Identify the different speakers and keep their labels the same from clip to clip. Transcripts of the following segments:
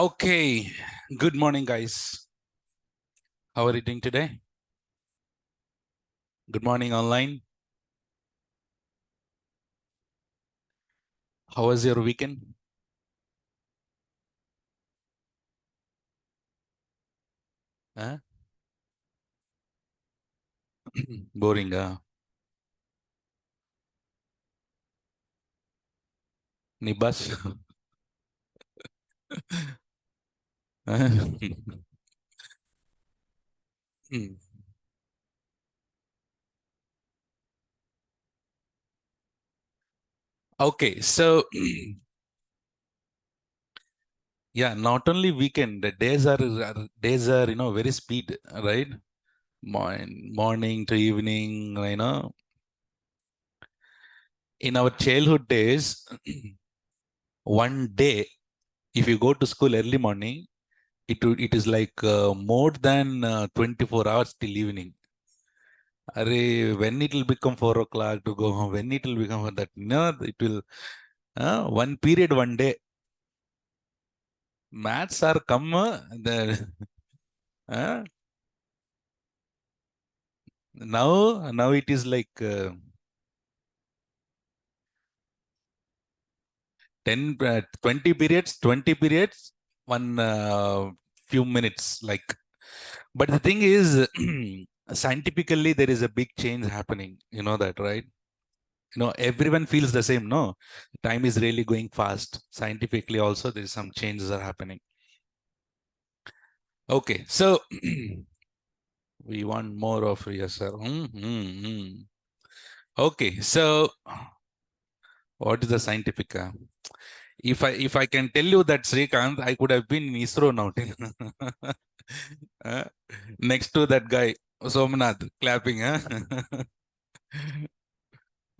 Speaker 1: Okay, good morning, guys. How are you doing today? Good morning, online. How was your weekend? Huh? Boring, Nibas. Okay, so yeah, not only weekend, the days are very speed, right? Morning to evening, In our childhood days, one day, if you go to school early morning, it is like more than 24 hours till evening. Array, when it will become 4 o'clock to go home, when it will become that, no, it will, one period, one day. Maths are come, uh, now it is like 20 periods, one few minutes, like. But the thing is, scientifically, there is a big change happening. You know that, right? Everyone feels the same. No, time is really going fast. Scientifically, also, there is some changes are happening. Okay, so we want more of yes, sir. Okay, so what is the scientific? If I can tell you that Srikanth, I could have been in ISRO now. Uh, next to that guy, Somnath, clapping. Huh?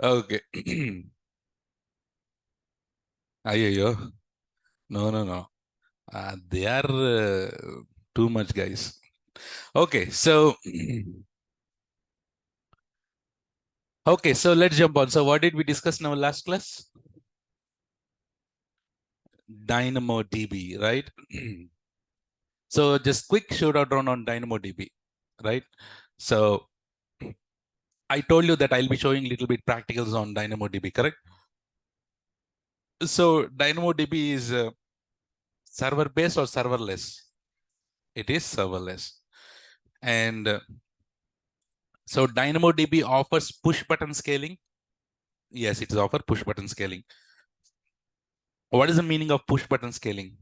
Speaker 1: Okay. Ayyo. No, no, no. They are too much, guys. Okay, so okay, so let's jump on. So what did we discuss in our last class? DynamoDB, right? So just quick showdown on DynamoDB, right? So I told you that I'll be showing a little bit practicals on DynamoDB, correct? So DynamoDB is server-based or serverless? It is serverless. And so DynamoDB offers push button scaling. Yes, it is offer push button scaling. What is the meaning of push button scaling?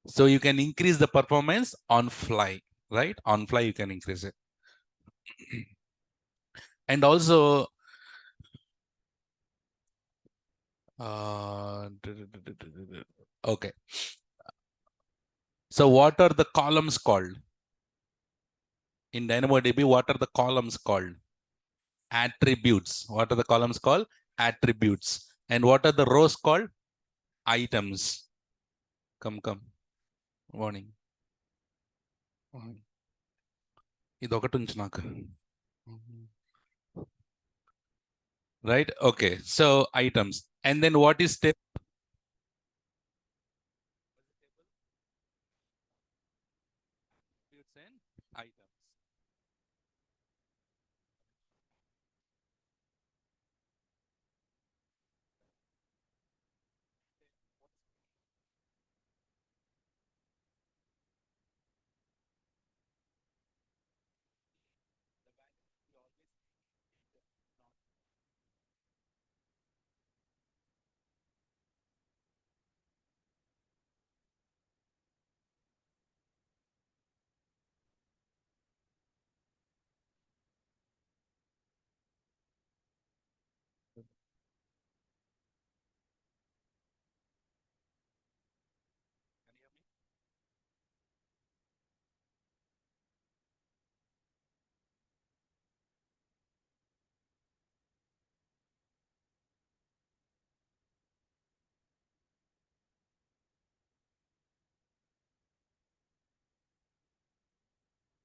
Speaker 1: So you can increase the performance on fly, right? On fly, you can increase it. And also, okay. So what are the columns called? In DynamoDB, what are the columns called? Attributes. What are the columns called? Attributes. And what are the rows called? Items. Come. Warning. ఇదొకటి ఉంచు నాకు. Right? Okay. So items. And then what is step? Attributes and items.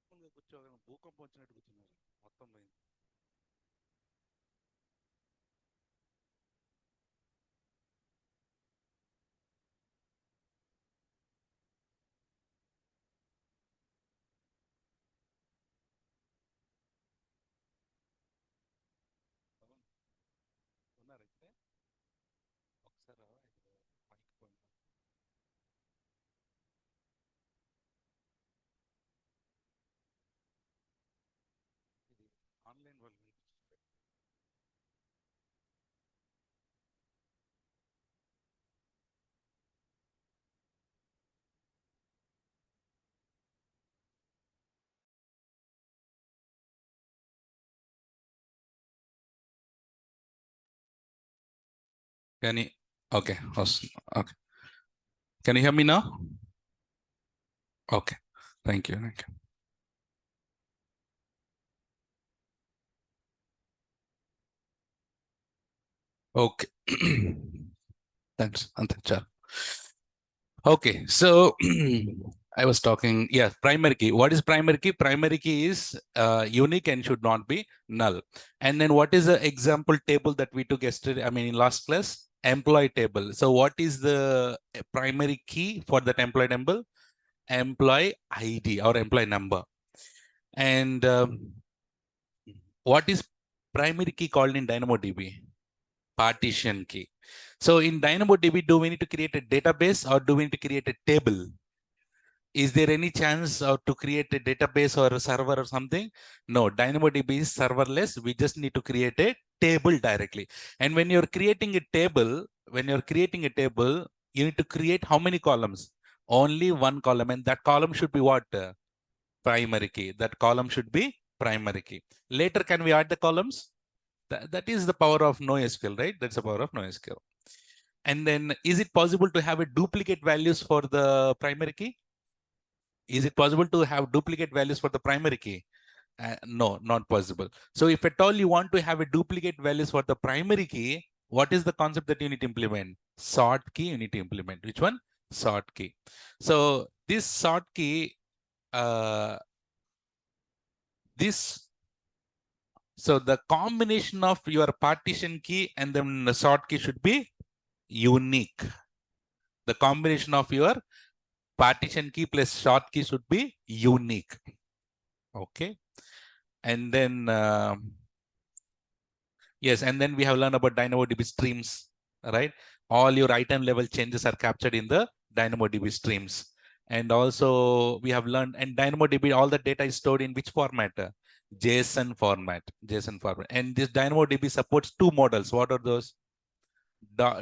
Speaker 1: Can you hear me? కూర్చోగా భూకంపం వచ్చినట్టు కూర్చున్నారు మొత్తం పోయింది. Can you? Okay. Awesome. Okay. Can you hear me now? Okay. Thank you. Thank you. Okay. Thanks. Antan. Okay, so I was talking, yeah, primary key. What is primary key? Primary key is unique and should not be null. And then what is the example table that we took yesterday? I mean, in last class, employee table. So what is the primary key for that employee table? Employee ID or employee number. And what is primary key called in DynamoDB? Partition key. So in DynamoDB, do we need to create a database or do we need to create a table? Is there any chance to create a database or a server or something? No, DynamoDB is serverless. We just need to create a table directly. And when you're creating a table, you need to create how many columns? Only one column. And that column should be what? Primary key. That column should be primary key. Later, can we add the columns? That is the power of NoSQL, right? That's the power of NoSQL. And then is it possible to have a duplicate values for the primary key? Is it possible to have duplicate values for the primary key? No, not possible. So if at all you want to have a duplicate values for the primary key, what is the concept that you need to implement? Sort key you need to implement. Which one? Sort key. So this sort key, so the combination of your partition key and then the sort key should be unique. The combination of your partition key plus sort key should be unique. Okay. And then, yes, and then we have learned about DynamoDB streams, right? All your item level changes are captured in the DynamoDB streams. And also we have learned, and DynamoDB, all the data is stored in which format? JSON format. And this DynamoDB supports two models. What are those?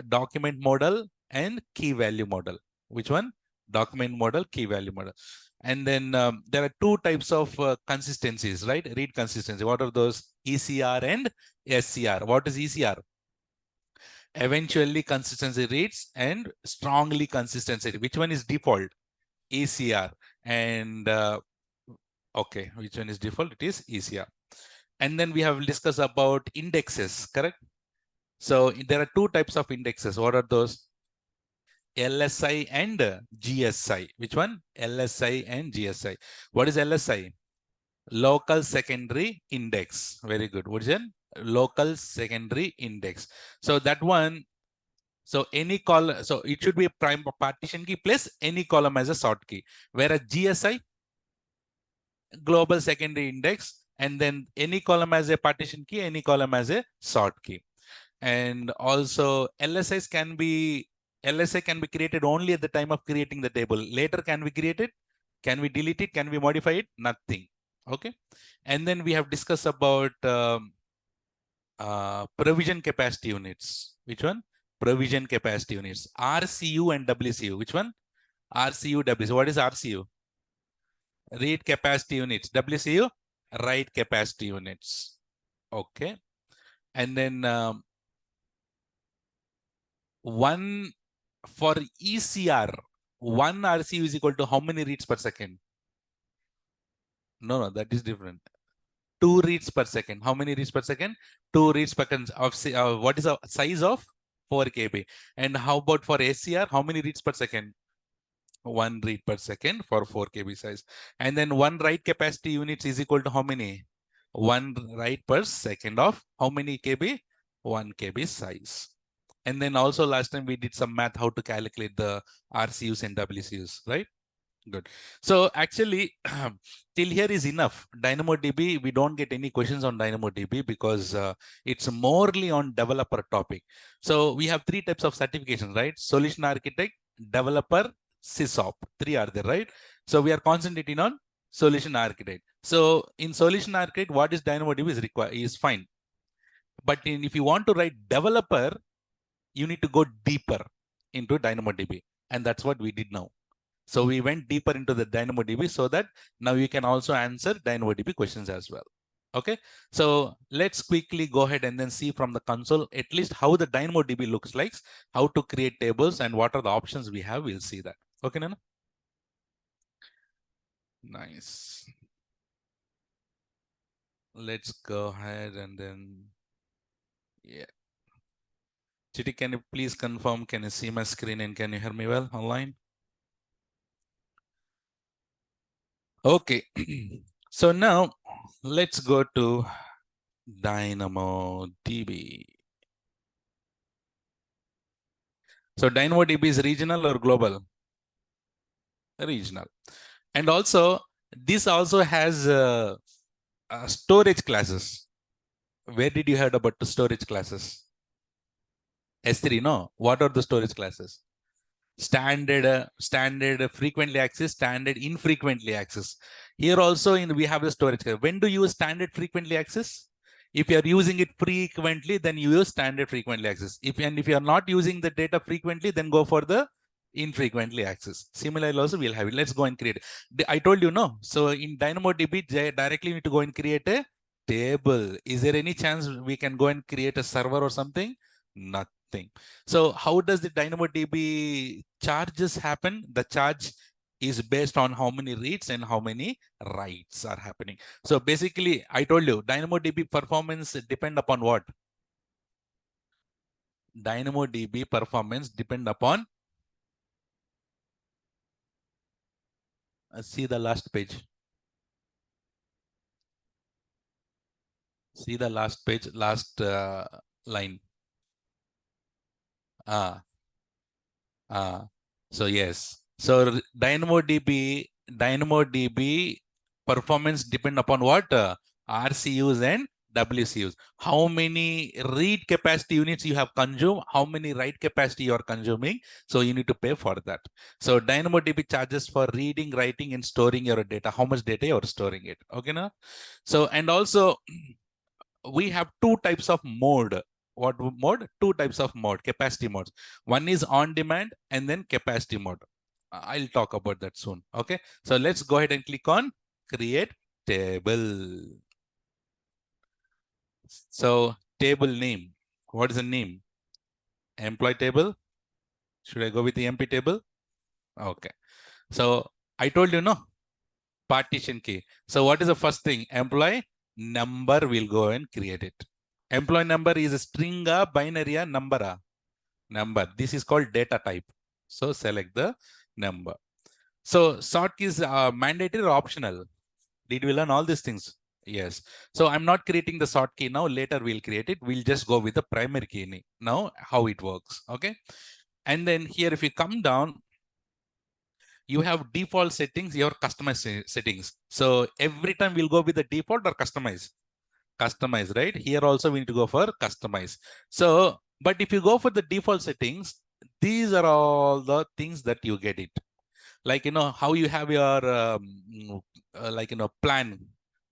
Speaker 1: Document model and key value model. Which one? Document model, key value model. And then there are two types of consistencies, right? Read consistency. What are those? ECR and SCR. What is ECR? Eventually consistency reads and strongly consistency. Which one is default? ECR. And okay, which one is default? It is ECR. And then we have discussed about indexes, correct? So there are two types of indexes. What are those? LSI and GSI. Which one? LSI and GSI. What is LSI? Local secondary index. Very good. What is it? Local secondary index. So that one, so any column, so it should be a prime partition key plus any column as a sort key. Whereas GSI, global secondary index, and then any column as a partition key, any column as a sort key. And also LSI can be created only at the time of creating the table. Later, can we create it? Can we delete it? Can we modify it? Nothing. Okay. And then we have discussed about provision capacity units. Which one? Provision capacity units. RCU and WCU. Which one? RCU, WCU. What is RCU? Read capacity units. WCU? Write capacity units. Okay. And then one for ECR, one RCU is equal to how many reads per second? No, that is different. 2 reads per second. How many reads per second? 2 reads per second. What is the size of 4 KB? And how about for SCR? How many reads per second? 1 read per second for 4 KB size. And then 1 write capacity units is equal to how many? 1 write per second of how many KB? 1 KB size. And then also last time we did some math how to calculate the RCUs and WCUs, right? Good. So actually, till here is enough. DynamoDB, we don't get any questions on DynamoDB because it's morely on developer topic. So we have 3 types of certifications, right? Solution architect, developer, SysOp. 3 are there, right? So we are concentrating on Solution architect. So in solution architect, what is DynamoDB is required is fine. But if you want to write developer, you need to go deeper into DynamoDB. And that's what we did now. So we went deeper into the DynamoDB so that now you can also answer DynamoDB questions as well. Okay, so let's quickly go ahead and then see from the console at least how the DynamoDB looks like, how to create tables and what are the options we have. We'll see that. Okay, Nana? Nice. Let's go ahead and then, yeah. Chitty, can you please confirm, can you see my screen and can you hear me well online? Okay, so now let's go to DynamoDB. So DynamoDB is regional or global? Regional. And also, this also has storage classes. Where did you heard about the storage classes? S3, no? What are the storage classes? Standard frequently accessed, standard infrequently accessed. Here also we have the storage. When do you use standard frequently accessed? If you are using it frequently, then you use standard frequently accessed. If you are not using the data frequently, then go for the infrequently accessed. Similarly, also we'll have it. Let's go and create it. I told you no. So in DynamoDB, directly you need to go and create a table. Is there any chance we can go and create a server or something? Nothing. So how does the DynamoDB charges happen? The charge is based on how many reads and how many writes are happening. So basically, I told you, DynamoDB performance depend upon what? DynamoDB performance depend upon, see the last page. See the last page, last line. So yes. So DynamoDB performance depend upon what? RCUs and WCUs. How many read capacity units you have consumed, how many write capacity you are consuming. So you need to pay for that. So DynamoDB charges for reading, writing, and storing your data. How much data you are storing it. Okay, now? So, and also we have two types of mode. What mode? Two types of mode, capacity modes. One is on demand and then capacity mode. I'll talk about that soon. Okay, so let's go ahead and click on create table. So table name, what is the name? Employee table. Should I go with the empty table? Okay, so I told you no, partition key. So what is the first thing? Employee number, will go and create it. Employee number is a string, binary, number. Number. This is called data type. So select the number. So sort keys are mandatory or optional? Did we learn all these things? Yes. So I'm not creating the sort key now. Later we'll create it. We'll just go with the primary key now, how it works. Okay. And then here, if you come down, you have default settings, your customized settings. So every time we'll go with the default or customize. Customize, right? Here also we need to go for customize. So, but if you go for the default settings, these are all the things that you get it. Like, how you have your, plan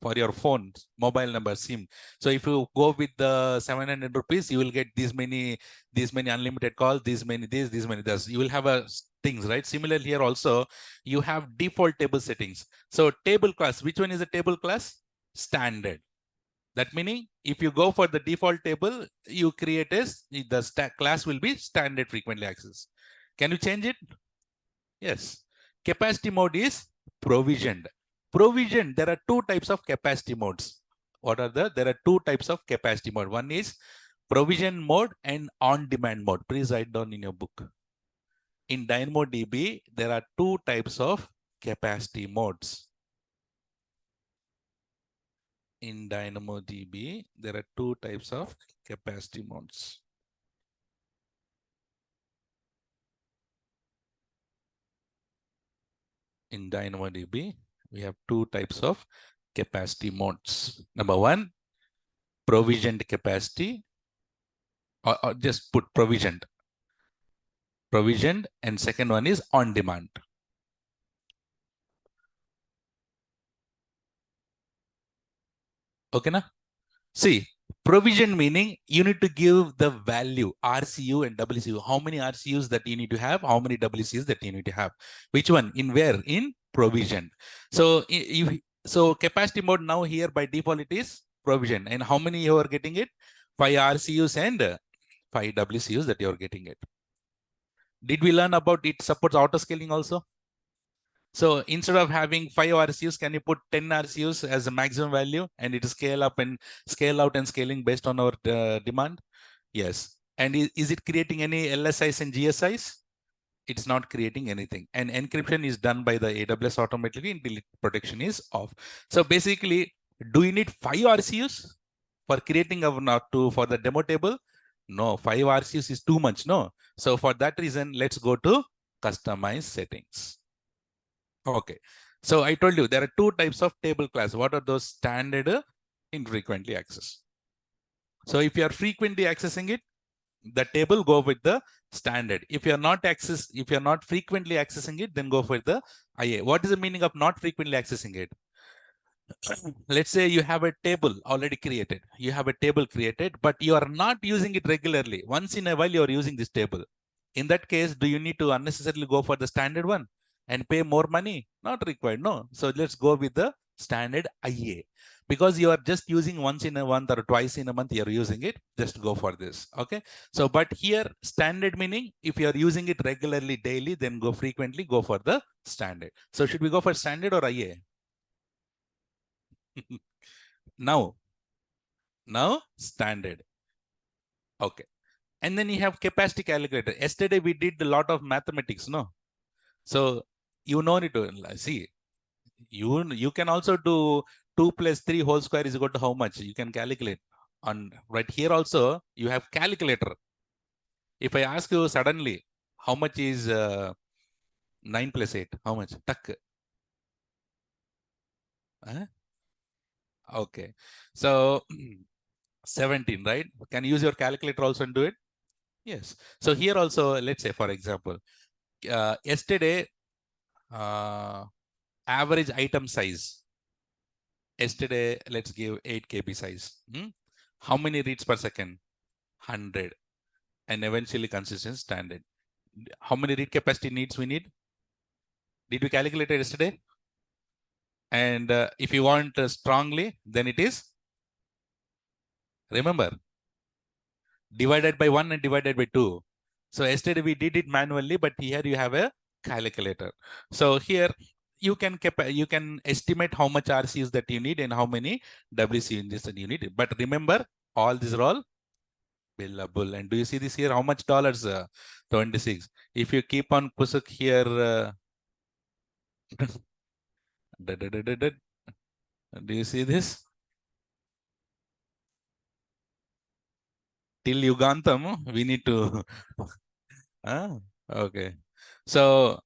Speaker 1: for your phone, mobile number, SIM. So if you go with the 700 rupees, you will get these many unlimited calls, these many this. You will have a things, right? Similarly here also, you have default table settings. So table class, which one is a table class? Standard. That meaning, if you go for the default table, you create the class will be standard frequently accessed. Can you change it? Yes. Capacity mode is provisioned. Provisioned, there are two types of capacity modes. What are there are two types of capacity mode. One is provision mode and on-demand mode. Please write down in your book. In DynamoDB, there are two types of capacity modes. In DynamoDB, there are two types of capacity modes. In DynamoDB, we have two types of capacity modes. Number one, provisioned capacity, or just put provisioned. Provisioned, and second one is on demand. Okay, na? See, provision meaning you need to give the value RCU and WCU. How many RCUs that you need to have? How many WCUs that you need to have? Which one? In where? In provision. So so capacity mode now here by default it is provision. And how many you are getting it? 5 RCUs and 5 WCUs that you are getting it. Did we learn about it supports auto scaling also? So instead of having 5 RCUs, can you put 10 RCUs as a maximum value and it scale up and scale out and scaling based on our demand? Yes. And is it creating any LSIs and GSIs? It's not creating anything. And encryption is done by the AWS automatically and delete protection is off. So basically, do you need 5 RCUs for creating for the demo table? No, 5 RCUs is too much. No. So for that reason, let's go to customize settings. Okay. So I told you there are 2 types of table class. What are those? Standard, infrequently accessed. So if you are frequently accessing it, the table go with the standard. If you're not frequently accessing it, then go for the IA. What is the meaning of not frequently accessing it? Let's say you have a table already created. You have a table created, but you are not using it regularly. Once in a while, you are using this table. In that case, do you need to unnecessarily go for the standard one and pay more money? Not required, no. So let's go with the standard IA. Because you are just using once in a month or twice in a month, you're using it, just go for this, okay? So, but here, standard meaning, if you're using it regularly daily, then go frequently, go for the standard. So should we go for standard or IA? Now standard. Okay. And then you have capacity calculator. Yesterday we did a lot of mathematics, no? So you know it to see. You can also do 2 plus 3 whole square is equal to how much? You can calculate. On right here also you have calculator. If I ask you suddenly how much is 9 plus 8? How much? Tuck. Huh? Okay. So 17, right? Can you use your calculator also and do it? Yes. So here also, let's say, for example, yesterday, average item size. Yesterday, let's give 8 KB size. How many reads per second? 100. And eventually consistent standard. How many read capacity needs we need? Did we calculate it yesterday? And if you want strongly, then it is, remember, divided by 1 and divided by 2. So yesterday we did it manually, but here you have a calculator. So here you can estimate how much RCUs that you need and how many WCUs that you need. But remember, all these are all billable. And do you see this here? How much dollars? 26. If you keep on pusuk here, do you see this? Till Yugantam, we need to. Okay. So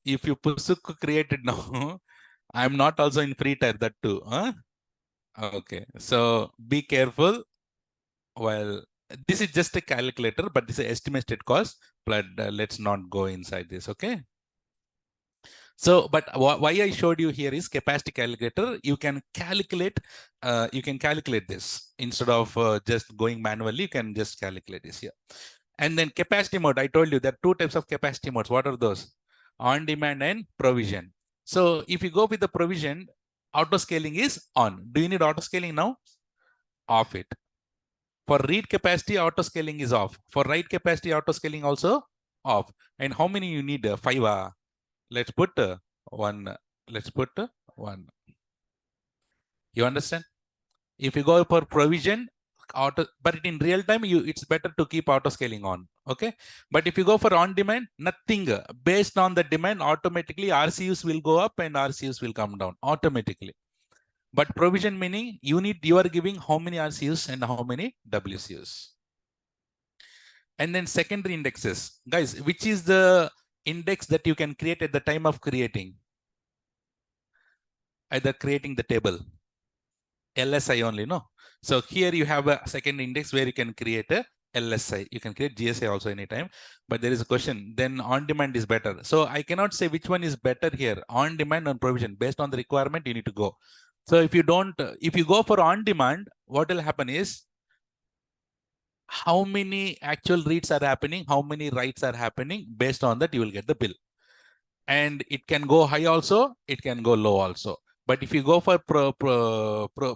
Speaker 1: if you pusuk created now, I'm not also in free tier that too. Okay. So be careful. Well, this is just a calculator, but this is estimated cost. But let's not go inside this. Okay. So, but why I showed you here is capacity calculator. You can calculate this instead of just going manually. You can just calculate this here. And then capacity mode. I told you there are 2 types of capacity modes. What are those? On demand and provision. So if you go with the provision, auto scaling is on. Do you need auto scaling now? Off it. For read capacity, auto scaling is off. For write capacity, auto scaling also off. And how many you need? 5. Let's put 1. Let's put 1. You understand? If you go for provision, but in real time, it's better to keep auto scaling on. Okay. But if you go for on demand, nothing. Based on the demand, automatically RCUs will go up and RCUs will come down automatically. But provision meaning you are giving how many RCUs and how many WCUs. And then secondary indexes. Guys, which is the index that you can create at the time of creating? Either creating the table. LSI only, no? So here you have a second index where you can create a LSI. You can create GSI also anytime, but there is a question. Then on demand is better. So I cannot say which one is better here. On demand or provision. Based on the requirement, you need to go. So if you don't, if you go for on demand, what will happen is how many actual reads are happening, how many writes are happening. Based on that, you will get the bill. And it can go high also, it can go low also. But if you go for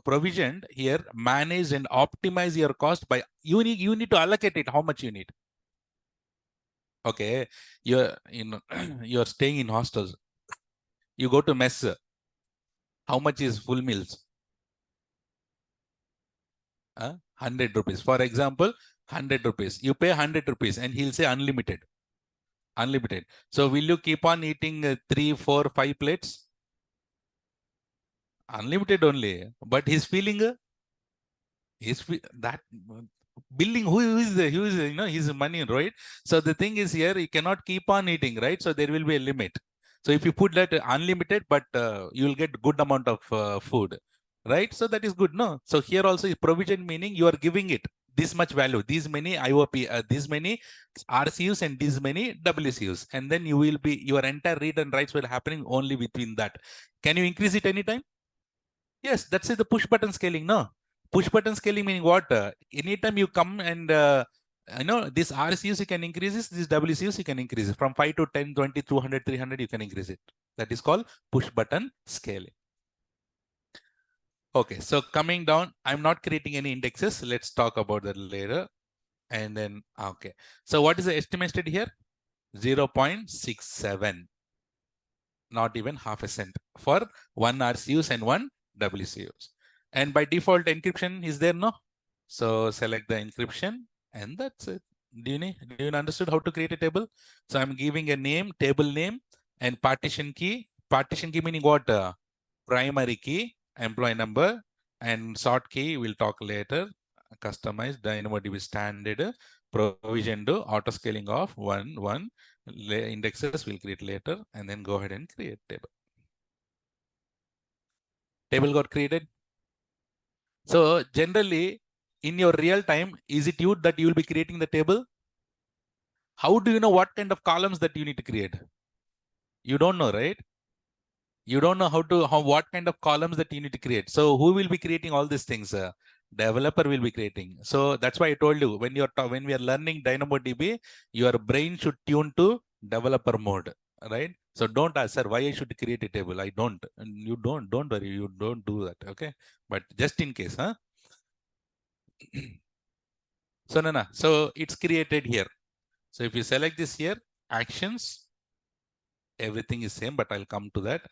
Speaker 1: provisioned here, manage and optimize your cost by you need to allocate it how much you need. Okay, you're you're staying in hostels. You go to mess. How much is full meals? 100 rupees. For example, 100 rupees. You pay 100 rupees and he'll say unlimited. Unlimited. So will you keep on eating 3, 4, 5 plates? Unlimited only. But he's feeling that billing who is his money, right? So the thing is here, you cannot keep on eating, right? So there will be a limit. So if you put that unlimited, but you will get good amount of food, right? So that is good, no? So here also is provision, meaning you are giving it this much value, these many IOP, these many RCUs and these many WCUs, and then you will be your entire read and writes will happening only between that. Can you increase it anytime? Yes, that's it, the push button scaling, no? Push button scaling meaning what? Anytime you come and this RCUs you can increase this WCUs you can increase it. From 5 to 10, 20, 200, 300, you can increase it. That is called push button scaling. Okay, so coming down, I'm not creating any indexes. Let's talk about that later. And then, okay. So what is the estimated here? 0.67. Not even half a cent for one RCUs and one WCUs. And by default, encryption is there, no? So select the encryption and that's it. Do you understood how to create a table? So I'm giving a name, table name, and partition key. Partition key meaning what? Primary key, employee number, and sort key we'll talk later. Customized DynamoDB standard, provision to auto scaling of 1 indexes we'll create later, and then go ahead and create table. Table got created. So generally in your real time, is it you that you will be creating the table? How do you know what kind of columns that you need to create? You don't know, right? You don't know what kind of columns that you need to create. So who will be creating all these things? Developer will be creating. So that's why I told you when we are learning DynamoDB, your brain should tune to developer mode, right? So don't ask, sir, why I should create a table? I don't. And you don't worry, you don't do that, okay? But just in case, huh? So Nana, so it's created here. So if you select this here, actions, everything is same, but I'll come to that.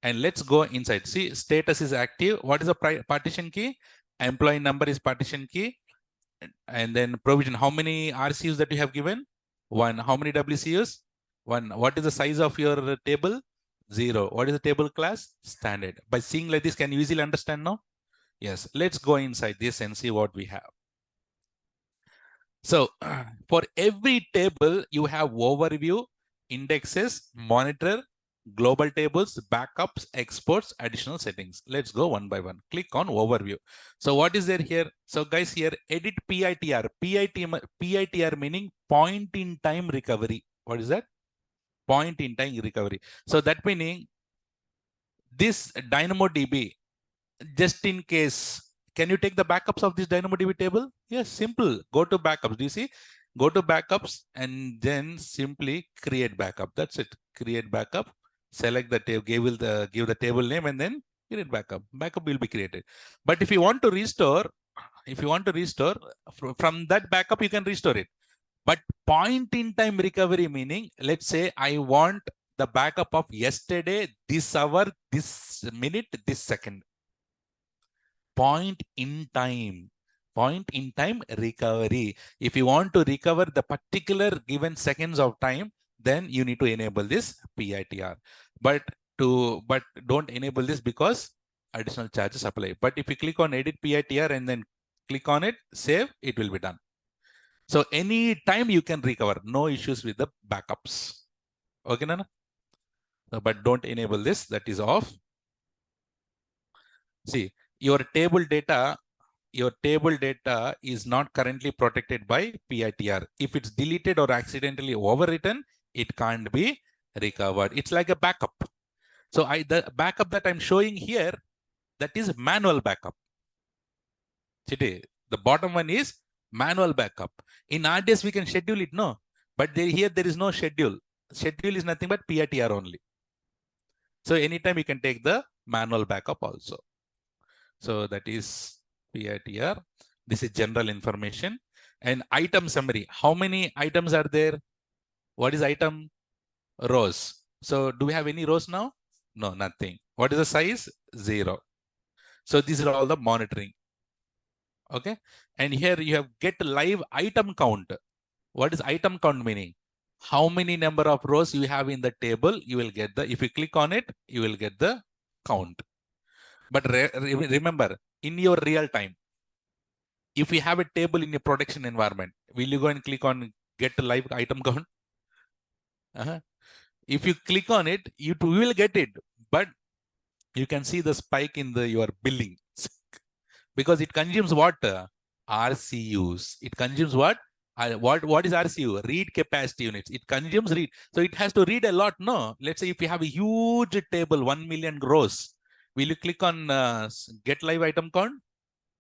Speaker 1: And let's go inside. See, status is active. What is the partition key? Employee number is partition key. And then provision, how many RCUs that you have given? 1. How many WCUs? 1. What is the size of your table? 0. What is the table class? Standard. By seeing like this, can you easily understand now? Yes. Let's go inside this and see what we have. So for every table, you have overview, indexes, monitor, global tables, backups, exports, additional settings. Let's go one by one. Click on overview. So what is there here? So guys, here edit PITR. PITR meaning point in time recovery. What is that? Point in time recovery. So that meaning this DynamoDB, just in case, can you take the backups of this DynamoDB table? Yes, simple. Go to backups. Do you see? Go to backups and then simply create backup. That's it. Create backup. Select the table, give the table name, and then create backup. Backup will be created. But if you want to restore, from that backup, you can restore it. But point in time recovery meaning, let's say I want the backup of yesterday, this hour, this minute, this second. Point in time recovery. If you want to recover the particular given seconds of time, then you need to enable this PITR. But don't enable this because additional charges apply. But if you click on edit PITR and then click on it, save, it will be done. So any time you can recover, no issues with the backups. Okay, Nana? But don't enable this, that is off. See, your table data is not currently protected by PITR. If it's deleted or accidentally overwritten, it can't be recovered. It's like a backup. So the backup that I'm showing here, that is manual backup. Today, the bottom one is manual backup. In RDS, we can schedule it, no. But here there is no schedule. Schedule is nothing but PITR only. So anytime you can take the manual backup also. So that is PITR. This is general information. And item summary. How many items are there? What is item? Rows. So do we have any rows now? No, nothing. What is the size? 0. So these are all the monitoring. Okay. And here you have get live item count. What is item count meaning? How many number of rows you have in the table, you will get the, if you click on it, you will get the count. But remember, in your real time, if you have a table in a production environment, will you go and click on get live item count? If you click on it, you will get it, but you can see the spike in your billing because it consumes what? RCUs. It consumes what? What is RCU? Read capacity units. It consumes read. So it has to read a lot. No, let's say if you have a huge table, 1 million rows, will you click on get live item count?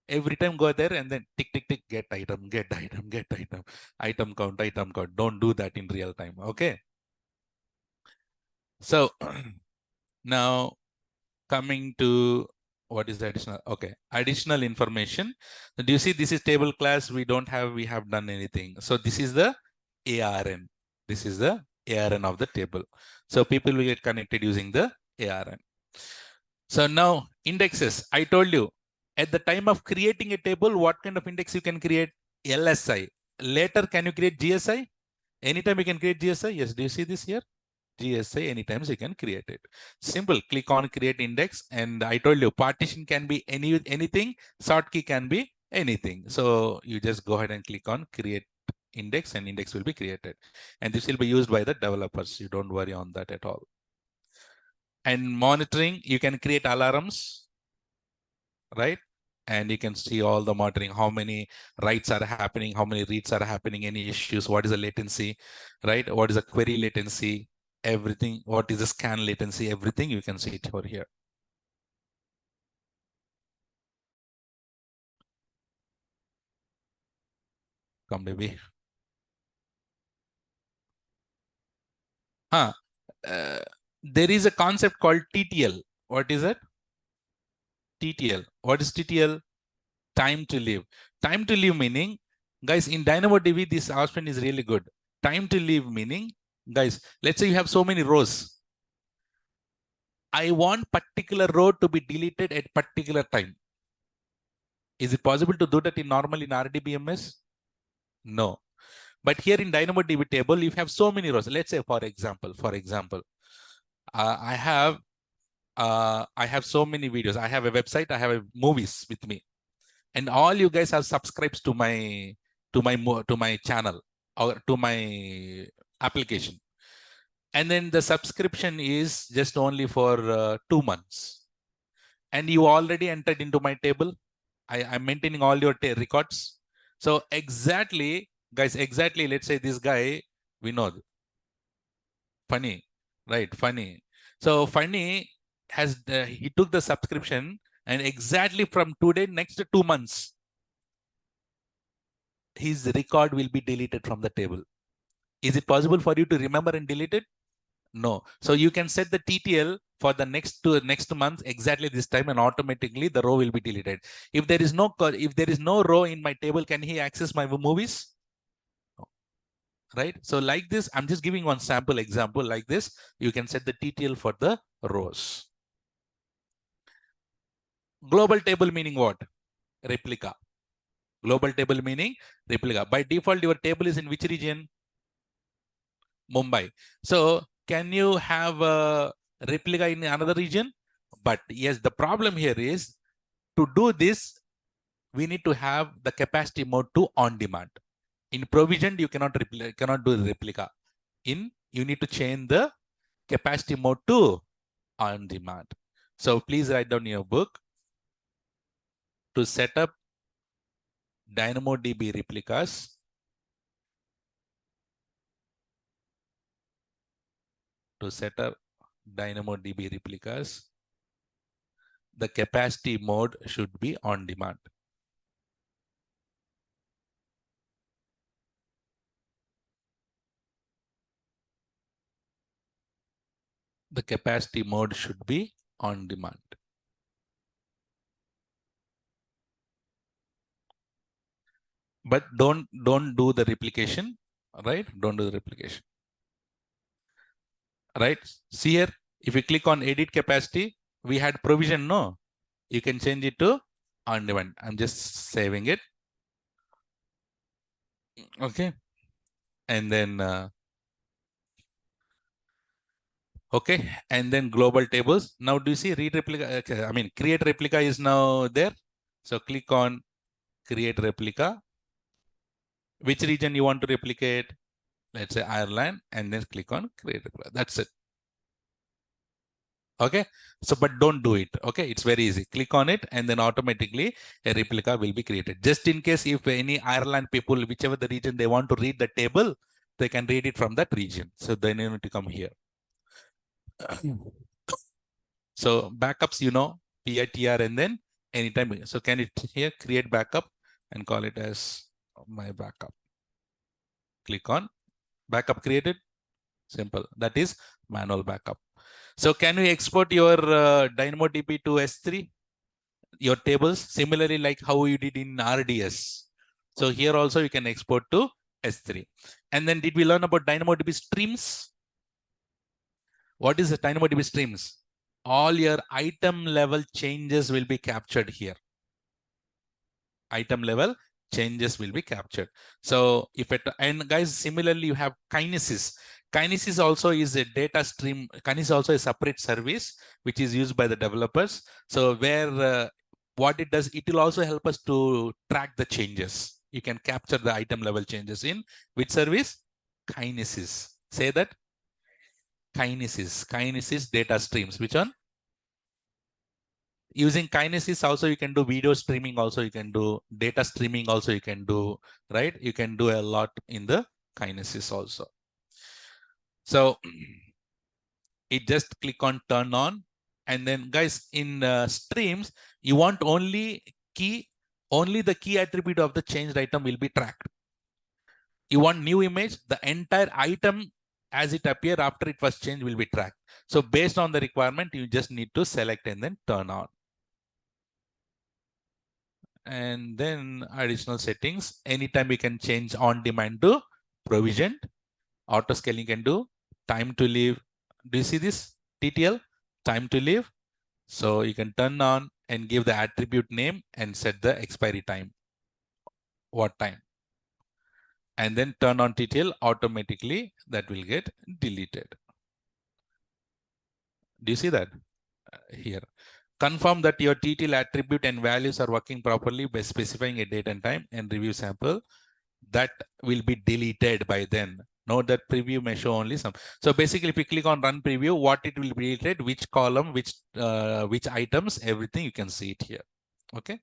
Speaker 1: Every time go there and then tick, tick, tick, get item, get item, get item, item count, item count. Don't do that in real time. Okay. So now coming to what is the additional? Okay, additional information. So do you see this is table class? We have done anything. So this is the ARN. This is the ARN of the table. So people will get connected using the ARN. So now indexes. I told you at the time of creating a table, what kind of index you can create? LSI. Later, can you create GSI? Anytime you can create GSI. Yes. Do you see this here? GSI, anytime you can create it. Simple. Click on create index. And I told you partition can be anything. Sort key can be anything. So you just go ahead and click on create index and index will be created. And this will be used by the developers. You don't worry on that at all. And monitoring, you can create alarms, right? And you can see all the monitoring, how many writes are happening, how many reads are happening, any issues, what is the latency, right? What is the query latency, everything, what is the scan latency, everything you can see it over here. Come baby. There is a concept called TTL. What is it? TTL. What is TTL? Time to live. Time to live meaning, guys, in DynamoDB, this option is really good. Time to live meaning, guys, let's say you have so many rows. I want particular row to be deleted at particular time. Is it possible to do that in normal in RDBMS? No. But here in DynamoDB table, you have so many rows. Let's say, for example, I have so many videos. I have a website. I have movies with me, and all you guys are subscribed to my channel or to my application. And then the subscription is just only for 2 months. And you already entered into my table. I'm maintaining all your records. So exactly, guys, exactly, let's say this guy, Vinod, funny, right? Funny. So funny he took the subscription and exactly from today, next 2 months, his record will be deleted from the table. Is it possible for you to remember and delete it? No. So you can set the TTL for the next month exactly this time, and automatically the row will be deleted. If there is no row in my table, can he access my movies? No. Right? So like this, I'm just giving one sample example like this. You can set the TTL for the rows. Global table meaning what? Replica. Global table meaning replica. By default, your table is in which region? Mumbai. So can you have a replica in another region? But yes, the problem here is to do this, we need to have the capacity mode to on demand. In provisioned, you cannot do the replica. You need to change the capacity mode to on demand. So please write down your book to set up DynamoDB replicas. To set up DynamoDB replicas, the capacity mode should be on demand. The capacity mode should be on demand. But don't do the replication, right? Don't do the replication. Right? See here, if you click on edit capacity, we had provision, no? You can change it to on demand. I'm just saving it. Okay. And then okay, and then global tables. Now do you see read replica? I mean create replica is now there. So click on create replica. Which region you want to replicate? Let's say Ireland, and then click on create replica. That's it. Okay, so but don't do it. Okay, it's very easy. Click on it and then automatically a replica will be created. Just in case if any Ireland people, whichever the region they want to read the table, they can read it from that region. So then you need to come here. So backups, you know, PITR and then anytime. So can it here create backup and call it as my backup. Click on backup created. Simple. That is manual backup. So can we export your DynamoDB to S3? Your tables similarly like how you did in RDS. So here also you can export to S3. And then did we learn about DynamoDB streams? What is the DynamoDB streams? All your item level changes will be captured here. Item level changes will be captured. So if it, and guys, similarly, you have Kinesis. Kinesis also is a data stream. Kinesis also a separate service, which is used by the developers. So where what it does, it will also help us to track the changes. You can capture the item level changes in which service? Kinesis. Say that. Kinesis. Kinesis data streams. Which one? Using Kinesis also you can do video streaming, also you can do data streaming, also you can do, right? You can do a lot in the Kinesis also. So it just click on turn on, and then guys in streams, you want only the key attribute of the changed item will be tracked. You want new image, the entire item as it appear after it was changed will be tracked. So based on the requirement, you just need to select and then turn on. And then additional settings. Anytime we can change on demand to provisioned. Auto scaling can do. Time to live. Do you see this? TTL, time to live. So you can turn on and give the attribute name and set the expiry time. What time? And then turn on TTL, automatically that will get deleted. Do you see that? Here. Confirm that your TTL attribute and values are working properly by specifying a date and time and review sample. That will be deleted by then. Note that preview may show only some. So basically, if you click on run preview, what it will be deleted, which column, which items, everything you can see it here. Okay.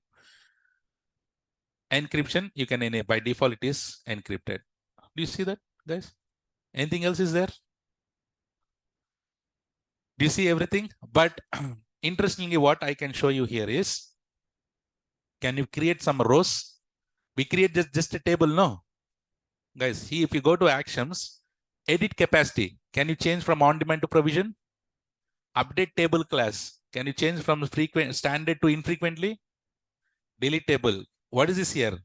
Speaker 1: Encryption, you can enable. By default, it is encrypted. Do you see that, guys? Anything else is there? Do you see everything? But interestingly, what I can show you here is, can you create some rows? We create just a table, no? Guys, here if you go to actions, edit capacity, can you change from on-demand to provision? Update table class, can you change from frequent standard to infrequently? Delete table. What is this here?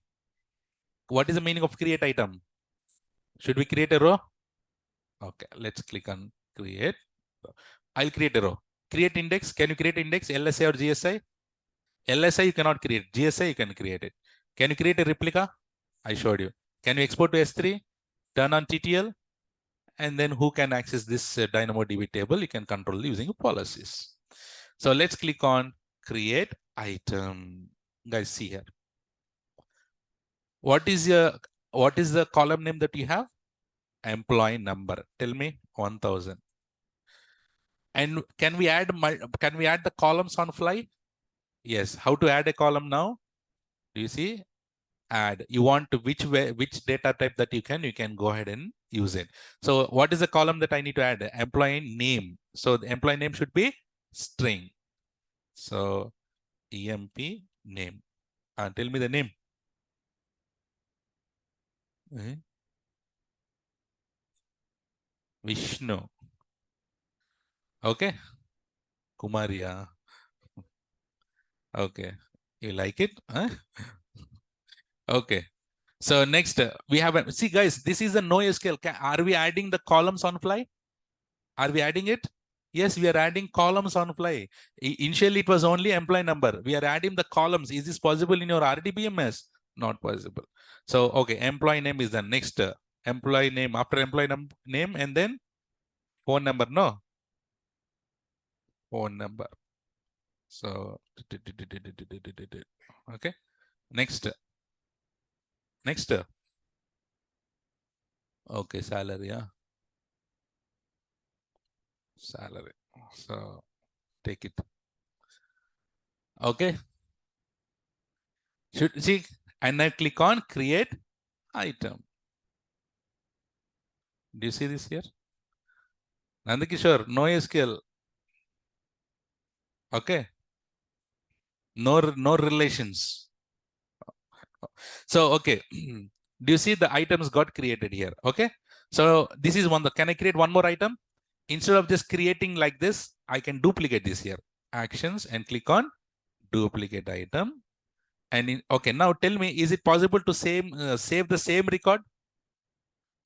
Speaker 1: What is the meaning of create item? Should we create a row? Okay, let's click on create. I'll create a row. Create index. Can you create index LSI or GSI? LSI you cannot create. GSI you can create it. Can you create a replica? I showed you. Can you export to S3? Turn on TTL. And then who can access this DynamoDB table? You can control using policies. So let's click on create item. Guys, see here. What is the column name that you have? Employee number. Tell me 1000. And can we add the columns on fly? Yes. How to add a column now? Do you see? Add. You want to which data type that you can go ahead and use it. So what is the column that I need to add? Employee name. So the employee name should be string. So emp name. Tell me the name. Vishnu. Okay. Kumaria. Okay. You like it? Huh? Okay. So next, we have a, see guys, this is a NoSQL. Are we adding the columns on fly? Are we adding it? Yes, we are adding columns on fly. Initially, it was only employee number. We are adding the columns. Is this possible in your RDBMS? Not possible. So, okay, employee name is the next. Employee name, after employee name, and then phone number. No, phone number. So, okay. Next. Next. Okay, salary. Yeah. Salary. So, take it. Okay. Should see, and I click on create item. Do you see this here? Nandakishore, NoSQL. Okay. No relations. So, okay. Do you see the items got created here? Okay. So this is one. Can I create one more item? Instead of just creating like this, I can duplicate this here. Actions and click on duplicate item. And okay, now tell me, is it possible to save the same record?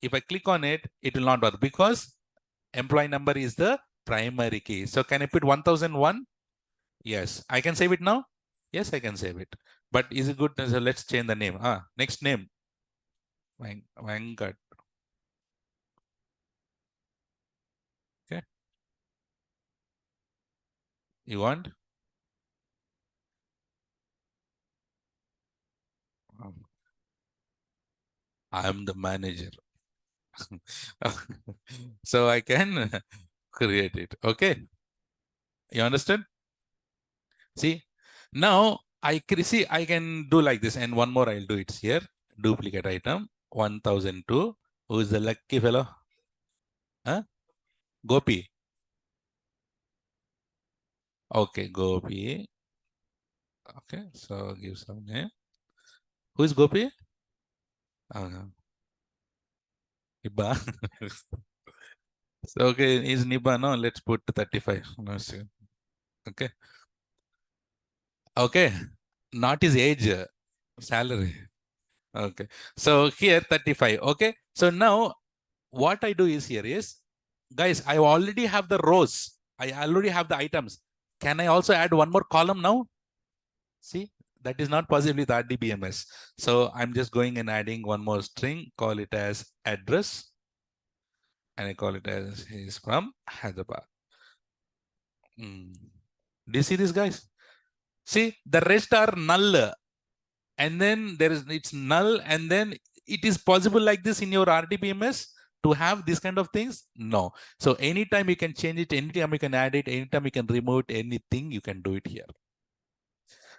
Speaker 1: If I click on it, it will not work because employee number is the primary key. So can I put 1001? Yes, I can save it now. Yes, I can save it. But is it good? So let's change the name. Next name. Venkat. Okay. You want? I'm the manager. So I can create it. Okay. You understand? See, now I can do like this, and one more I'll do it here. Duplicate item 1002. Who is the lucky fellow? Huh? Gopi. Okay, Gopi. Okay, so give some name. Who is Gopi? Niba. So, okay, is Niba? No, let's put 35. Okay. Okay. Not his age, salary. Okay. So here 35. Okay. So now what I do is here is, guys, I already have the rows. I already have the items. Can I also add one more column now? See, that is not possible with RDBMS. So I'm just going and adding one more string, call it as address. And I call it as is from Hyderabad. Do you see this, guys? See, the rest are null. And then it's null. And then it is possible like this in your RDBMS to have these kind of things? No. So anytime you can change it, anytime you can add it, anytime you can remove it, anything you can do it here.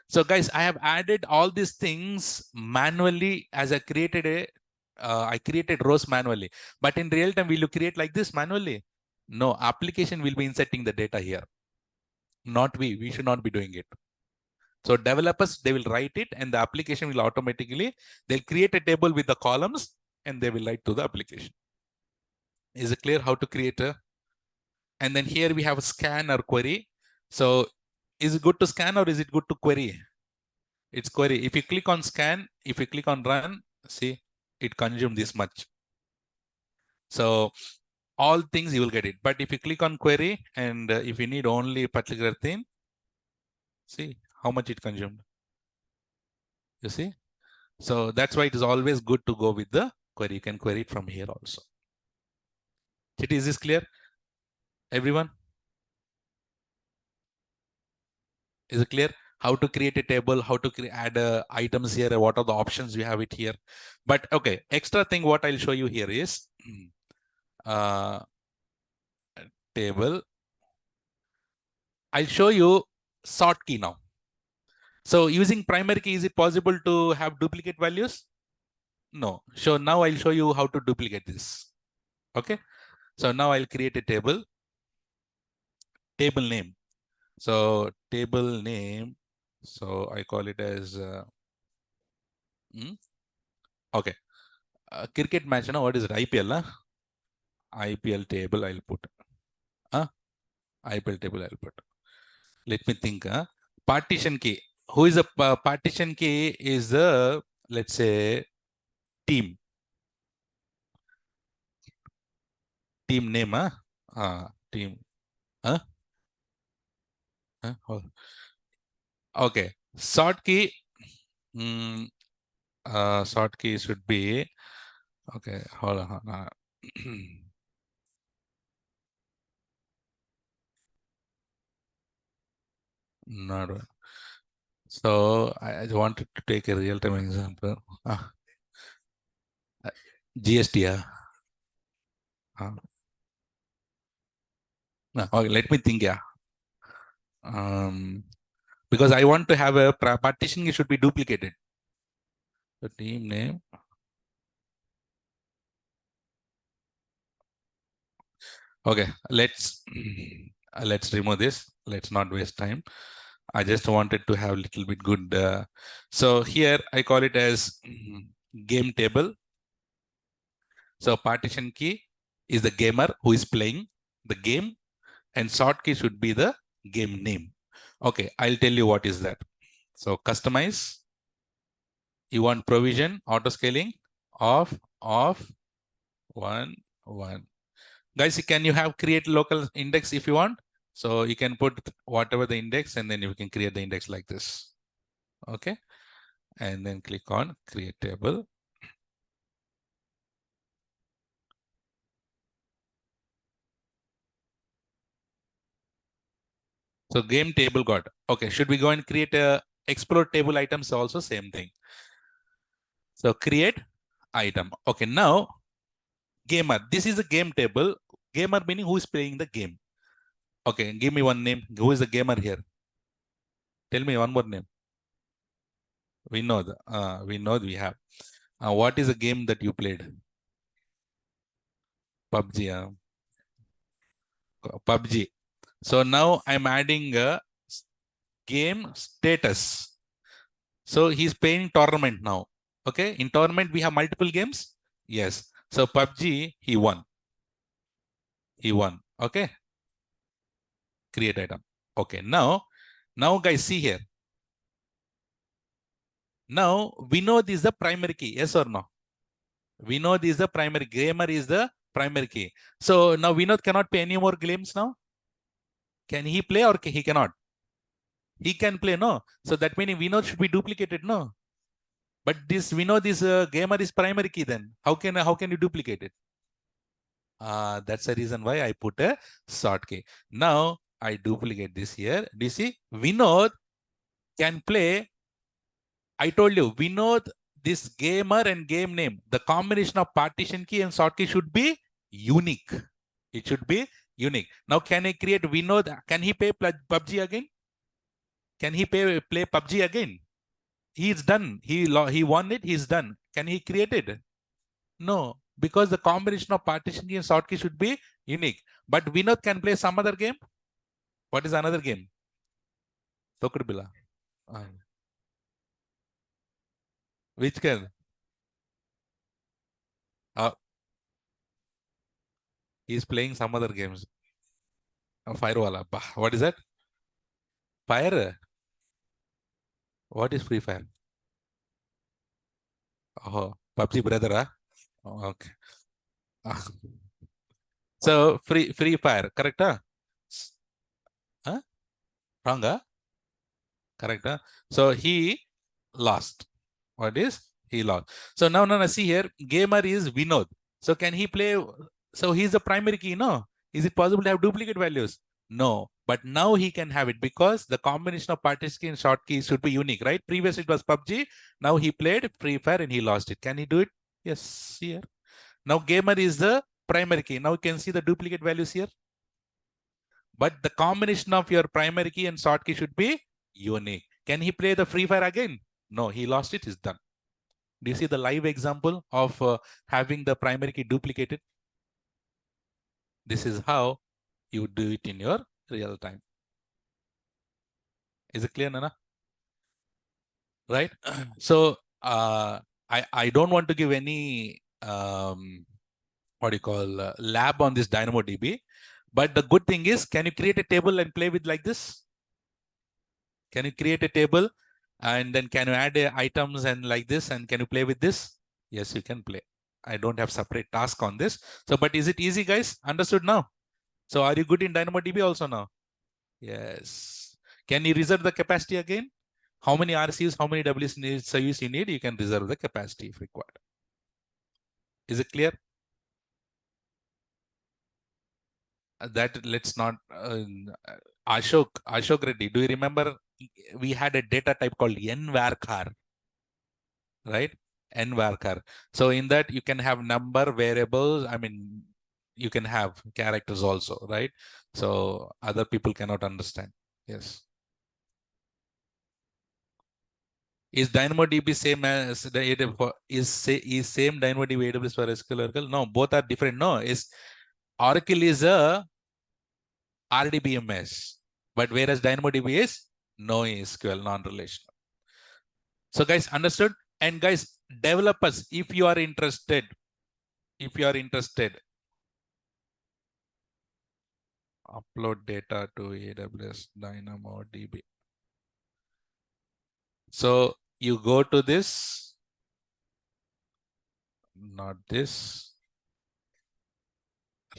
Speaker 1: So guys, I have added all these things manually as I created I created rows manually. But in real time, will you create like this manually? No, application will be inserting the data here. Not we. We should not be doing it. So developers, they will write it and the application will automatically, they'll create a table with the columns and they will write to the application. Is it clear how to create a? And then here we have a scan or query. So is it good to scan or is it good to query? It's query. If you click on scan, if you click on run, see, it consumes this much. So all things you will get it. But if you click on query and if you need only a particular thing, see how much it consumed. You see? So that's why it is always good to go with the query. You can query it from here also. Chitty, is this clear? Everyone? Is it clear? How to create a table, how to add items here, what are the options we have it here. But okay, extra thing what I'll show you here is table. I'll show you sort key now. So using primary key, is it possible to have duplicate values? No. So now I'll show you how to duplicate this. Okay. So now I'll create a table name. So table name So I call it as okay. Cricket match, no? What is it? IPL, huh? IPL table I'll put. Huh? IPL table I'll put. Let me think. Huh? Partition key. Who is a partition key? Is the, let's say, team. Team name, huh? Team. Huh? Huh? Oh. Okay. Short key. Mm, short key should be. Okay. Hold on. Hold on. Not. So I wanted to take a real-time example. GST. Uh, okay, let me think. Yeah. Because I want to have a partition, it should be duplicated. The team name. Okay, let's remove this. Let's not waste time. I just wanted to have a little bit good. So here I call it as game table. So partition key is the gamer who is playing the game, and short key should be the game name. Okay, I'll tell you what is that. So customize. You want provision, auto scaling, off, 1. Guys, can you have create local index if you want? So you can put whatever the index, and then you can create the index like this. Okay. And then click on create table. So game table got. Okay. Should we go and create a explore table items also? Same thing. So create item. Okay. Now gamer. This is a game table. Gamer meaning who is playing the game. Okay. Give me one name. Who is the gamer here? Tell me one more name. We know we have. What is the game that you played? PUBG. PUBG. So now I'm adding a game status. So he's playing tournament now. Okay. In tournament, we have multiple games. Yes. So PUBG, he won. He won. Okay. Create item. Okay. Now guys, see here. Now we know this is the primary key. Yes or no? We know this is the primary. Gamer is the primary key. So now Vinod cannot play any more games now. Can he play or he cannot? He can play, no? So that meaning Vinod should be duplicated, no? But this we know this gamer is primary key. Then how can you duplicate it? That's the reason why I put a short key. Now I duplicate this here. Do you see? Vinod can play. I told you Vinod, this gamer and game name, the combination of partition key and short key should be unique. It should be unique. Now can I create Vinod? Can he play PUBG again? Can he play PUBG again? He's done. He won it. He's done. Can he create it? No, because the combination of partition key and short key should be unique. But Vinod can play some other game. What is another game? Tokudbila. Which can? Uh, he's playing some other games. Firewala. What is that? Fire? What is Free Fire? Oh, PUBG brother. Oh, okay. So Free Fire, correct? Huh? Wrong? Correct? So he lost. What is? He lost. So now see here, gamer is Vinod. So can he play? So he's the primary key, no? Is it possible to have duplicate values? No. But now he can have it because the combination of partition key and short keys should be unique, right? Previously it was PUBG. Now he played Free Fire and he lost it. Can he do it? Yes, here. Now gamer is the primary key. Now you can see the duplicate values here. But the combination of your primary key and short key should be unique. Can he play the Free Fire again? No, he lost it. It's done. Do you see the live example of having the primary key duplicated? This is how you do it in your real time. Is it clear, Nana? right? So I don't want to give any what do you call lab on this DynamoDB, but the good thing is, can you create a table and play with like this? Can you create a table and then can you add items and like this, and can you play with this? Yes, you can play. I don't have separate task on this. So, but is it easy, guys? Understood now? So are you good in DynamoDB also now? Yes. Can you reserve the capacity again? How many RCs, how many WCs you need? You can reserve the capacity if required. Is it clear? That let's not Ashok Reddy, do you remember we had a data type called nvarchar, right? Nvarchar. So in that you can have number, variables, I mean you can have characters also, right? So other people cannot understand. Yes. Is DynamoDB same as the AWS? Is same DynamoDB AWS for SQL Oracle? No, both are different. No, is Oracle is a RDBMS, but whereas DynamoDB is NoSQL, non-relational. So guys, understood? And guys, developers, if you are interested, upload data to AWS DynamoDB. So you go to this, not this,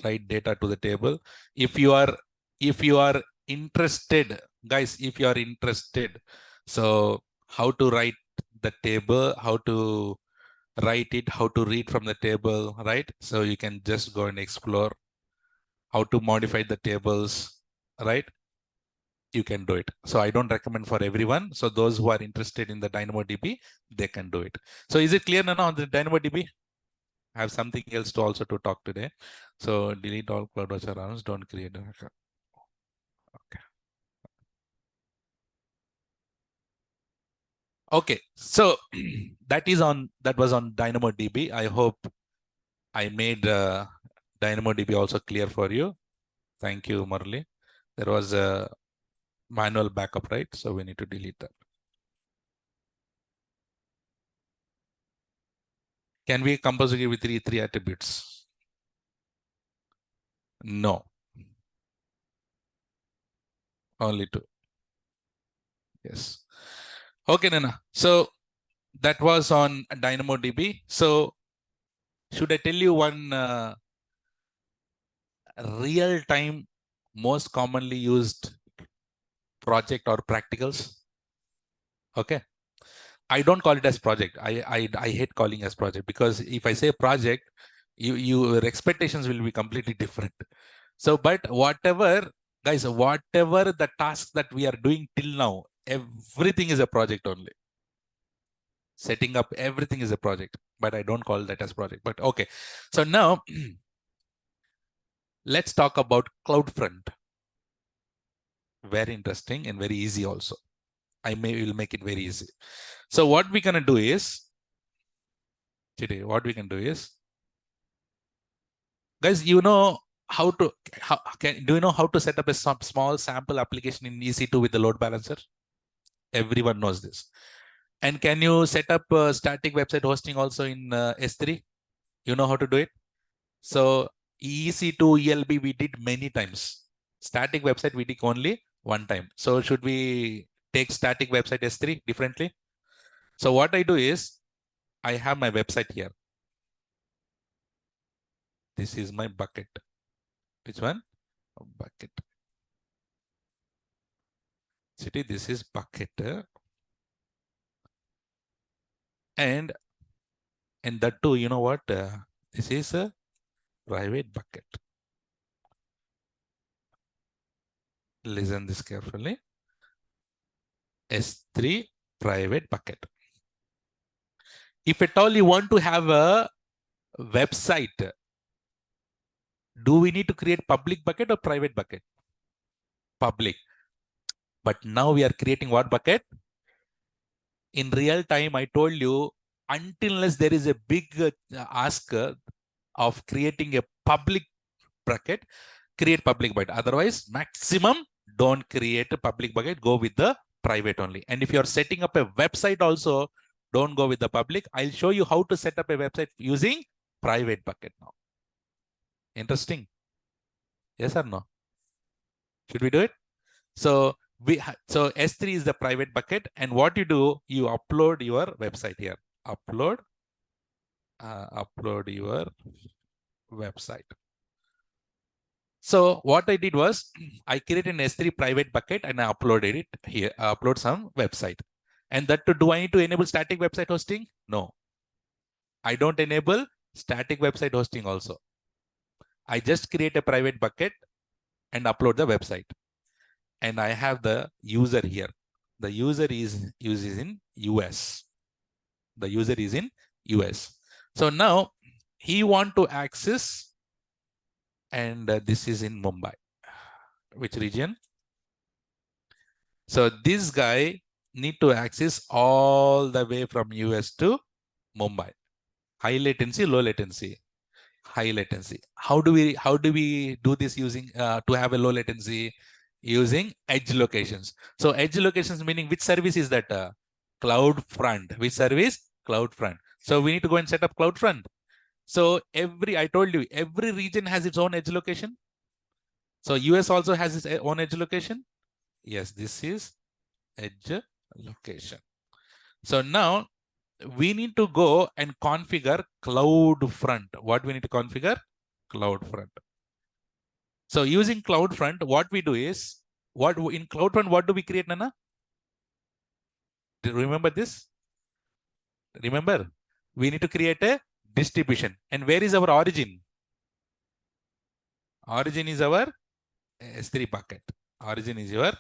Speaker 1: write data to the table. If you are interested, guys, if you are interested, so how to write the table, how to write it, how to read from the table, right? So you can just go and explore how to modify the tables, right? You can do it. So I don't recommend for everyone. So those who are interested in the DynamoDB, they can do it. So is it clear now on the DynamoDB? I have something else to also to talk today. So delete all CloudFront runs, don't create. Okay. Okay. So that was on DynamoDB. I hope I made DynamoDB also clear for you. Thank you, Murali. There was a manual backup, right? So we need to delete that. Can we compose with three attributes? No. Only two. Yes. Okay, Nana. So that was on DynamoDB. So should I tell you one real-time most commonly used project or practicals? Okay. I don't call it as project. I hate calling as project, because if I say project, your expectations will be completely different. So, but whatever, guys, whatever the tasks that we are doing till now, everything is a project only. Setting up everything is a project, but I don't call that as project. But okay. So now let's talk about CloudFront. Very interesting and very easy also. Will make it very easy. So what we're gonna do is today, guys, you know how to do you know how to set up a small sample application in EC2 with the load balancer? Everyone knows this. And can you set up static website hosting also in S3? You know how to do it? So EC2 ELB we did many times. Static website we did only one time. So should we take static website S3 differently? So what I do is I have my website here. This is my bucket. Which one? Bucket. City, this is bucket. And that too, you know what? This is a private bucket. Listen this carefully. S3 private bucket. If at all you want to have a website, do we need to create public bucket or private bucket? Public. But now we are creating what bucket? In real time, I told you, unless there is a big ask of creating a public bucket, create public bucket. Otherwise, maximum don't create a public bucket. Go with the private only. And if you're setting up a website also, don't go with the public. I'll show you how to set up a website using private bucket now. Interesting. Yes or no? Should we do it? So so S3 is the private bucket, and what you do, you upload your website here. Upload your website. So what I did was I created an S3 private bucket and I uploaded it here. Upload some website, and that do I need to enable static website hosting? No, I don't enable static website hosting also. I just create a private bucket and upload the website. And I have the user here. The user is in US. The user is in US. So now he want to access, and this is in Mumbai. Which region? So this guy need to access all the way from US to Mumbai. High latency, low latency. High latency. How do we do this using to have a low latency? Using edge locations. So edge locations meaning which service is that? CloudFront. Which service? CloudFront. So we need to go and set up CloudFront. So I told you, every region has its own edge location. So US also has its own edge location. Yes, this is edge location. So now we need to go and configure CloudFront. What we need to configure? CloudFront. So using CloudFront, what we do is, in CloudFront, what do we create, Nana? Do you remember this? Remember, we need to create a distribution. And where is our origin? Origin is our S3 bucket. Origin is your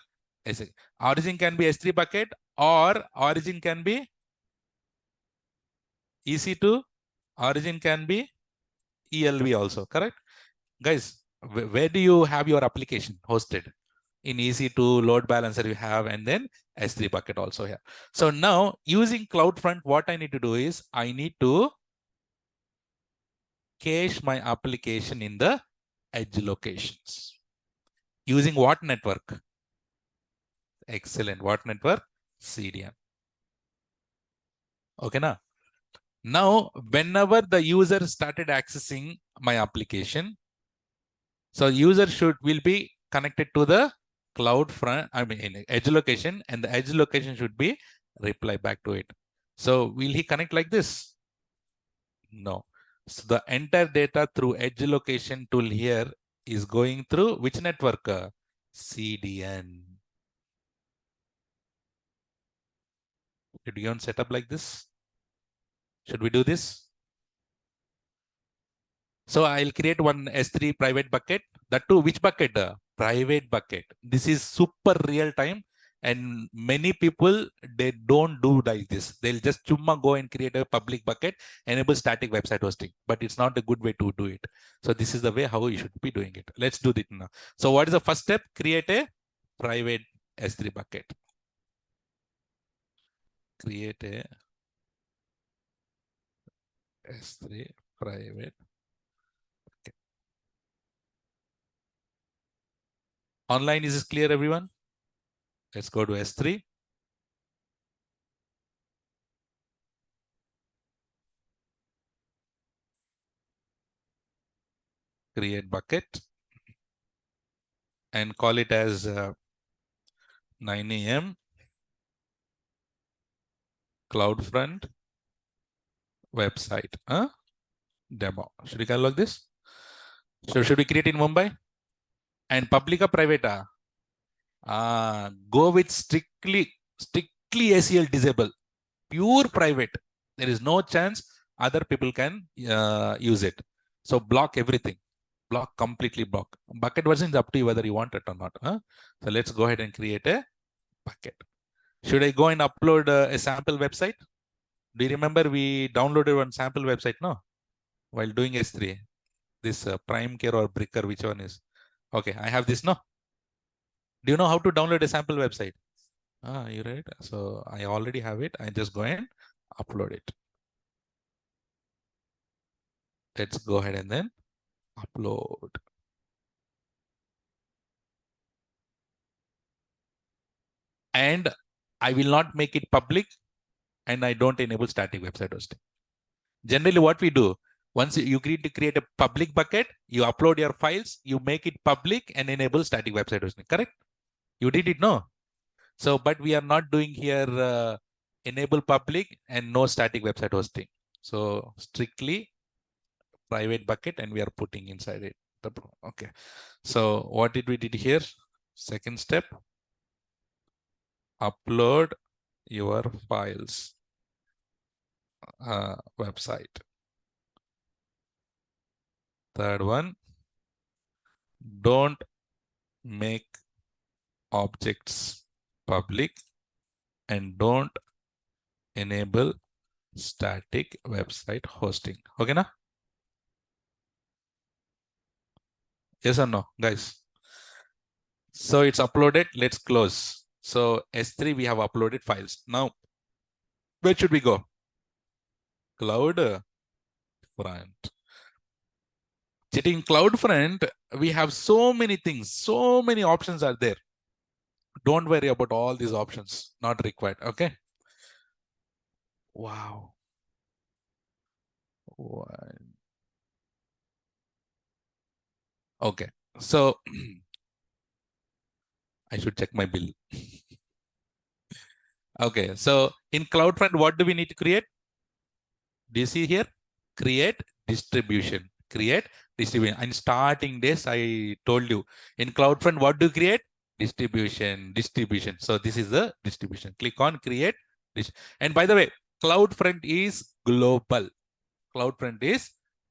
Speaker 1: S3. Origin can be S3 bucket, or origin can be EC2. Origin can be ELV also, correct? Guys, where do you have your application hosted? In EC2, load balancer you have, and then S3 bucket also here. So now using CloudFront, what I need to do is I need to cache my application in the edge locations. Using what network? Excellent. What network? CDN. Okay, now whenever the user started accessing my application, so user will be connected to the CloudFront, in edge location, and the edge location should be reply back to it. So will he connect like this? No. So the entire data through edge location tool here is going through which network? CDN. Did you set up like this? Should we do this? So I'll create one S3 private bucket. That too, which bucket? Private bucket. This is super real time, and many people, they don't do like this. They'll just chumma go and create a public bucket, enable static website hosting, but it's not a good way to do it. So this is the way how you should be doing it. Let's do it now. So what is the first step? Create a private S3 bucket. Create a S3 private. Okay. Online, is this clear, everyone? Let's go to S3. Create bucket and call it as 9 a.m. CloudFront website demo. Should we call like this? So should we create in Mumbai? And public or private? Go with strictly ACL disable. Pure private. There is no chance other people can use it. So block everything. Block, completely block. Bucket version is up to you whether you want it or not. So let's go ahead and create a bucket. Should I go and upload a sample website? Do you remember we downloaded one sample website, no? While doing S3. This Prime Care or Bricker, which one is? Okay, I have this, no? Do you know how to download a sample website? You're right. So I already have it. I just go and upload it. Let's go ahead and then upload. And I will not make it public, and I don't enable static website hosting. Generally, what we do, once you create a public bucket, you upload your files, you make it public and enable static website hosting. Correct? You did it, no? So, but we are not doing here enable public and no static website hosting. So strictly private bucket, and we are putting inside it. Okay. So what did we did here? Second step, upload your files website. Third one, don't make objects public and don't enable static website hosting. Okay, na? Yes or no, guys? So it's uploaded. Let's close. So S3, we have uploaded files. Now, where should we go? CloudFront. Sitting CloudFront, we have so many things, so many options are there. Don't worry about all these options, not required. Okay. Wow. Okay. So I should check my bill. Okay. So in CloudFront, what do we need to create? Do you see here? Create distribution. Create distribution. And starting this, I told you in CloudFront, what do you create? Distribution. So this is the distribution. Click on create. And by the way, CloudFront is global. CloudFront is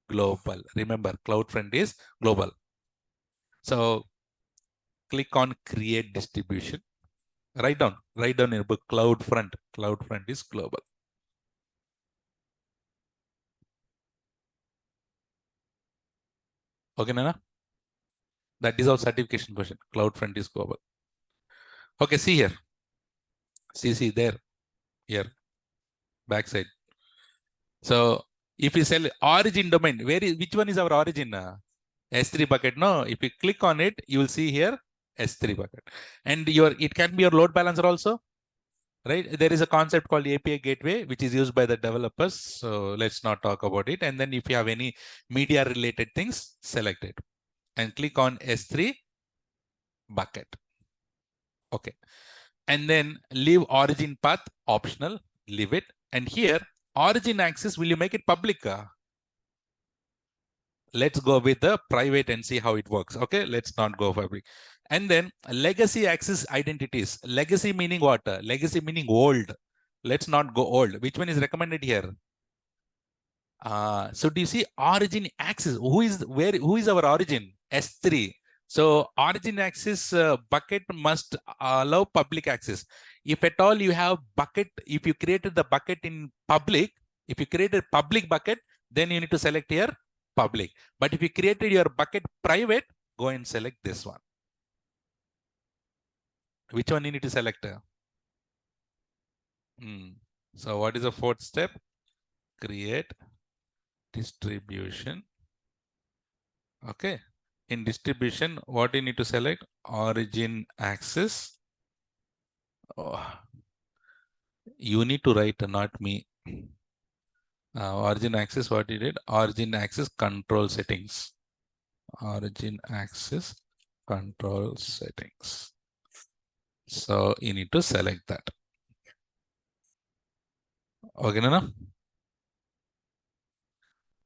Speaker 1: global. Remember, CloudFront is global. So click on create distribution. Write down in your book CloudFront. CloudFront is global. Okay, Nana? That is our certification question. CloudFront is global. Okay, see here. See there. Here. Backside. So if you sell origin domain, which one is our origin? S3 bucket. No, if you click on it, you will see here S3 bucket. And it can be your load balancer also. Right? There is a concept called API gateway, which is used by the developers. So let's not talk about it. And then if you have any media related things, select it and click on S3 bucket. Okay. And then leave origin path optional, leave it. And here, origin access, will you make it public? Let's go with the private and see how it works. Okay, let's not go public. And then legacy access identities. Legacy meaning what? Legacy meaning old. Let's not go old. Which one is recommended here? So do you see origin access? Who is our origin? S3. So origin access bucket must allow public access. If at all you have bucket, if you created the bucket in public, if you created public bucket, then you need to select here public. But if you created your bucket private, go and select this one. Which one you need to select? So what is the fourth step? Create distribution. Okay. In distribution, what you need to select? Origin access. Oh. You need to write, not me. Origin access, what you did? Origin access control settings. Origin access control settings. So you need to select that. Okay, Nana?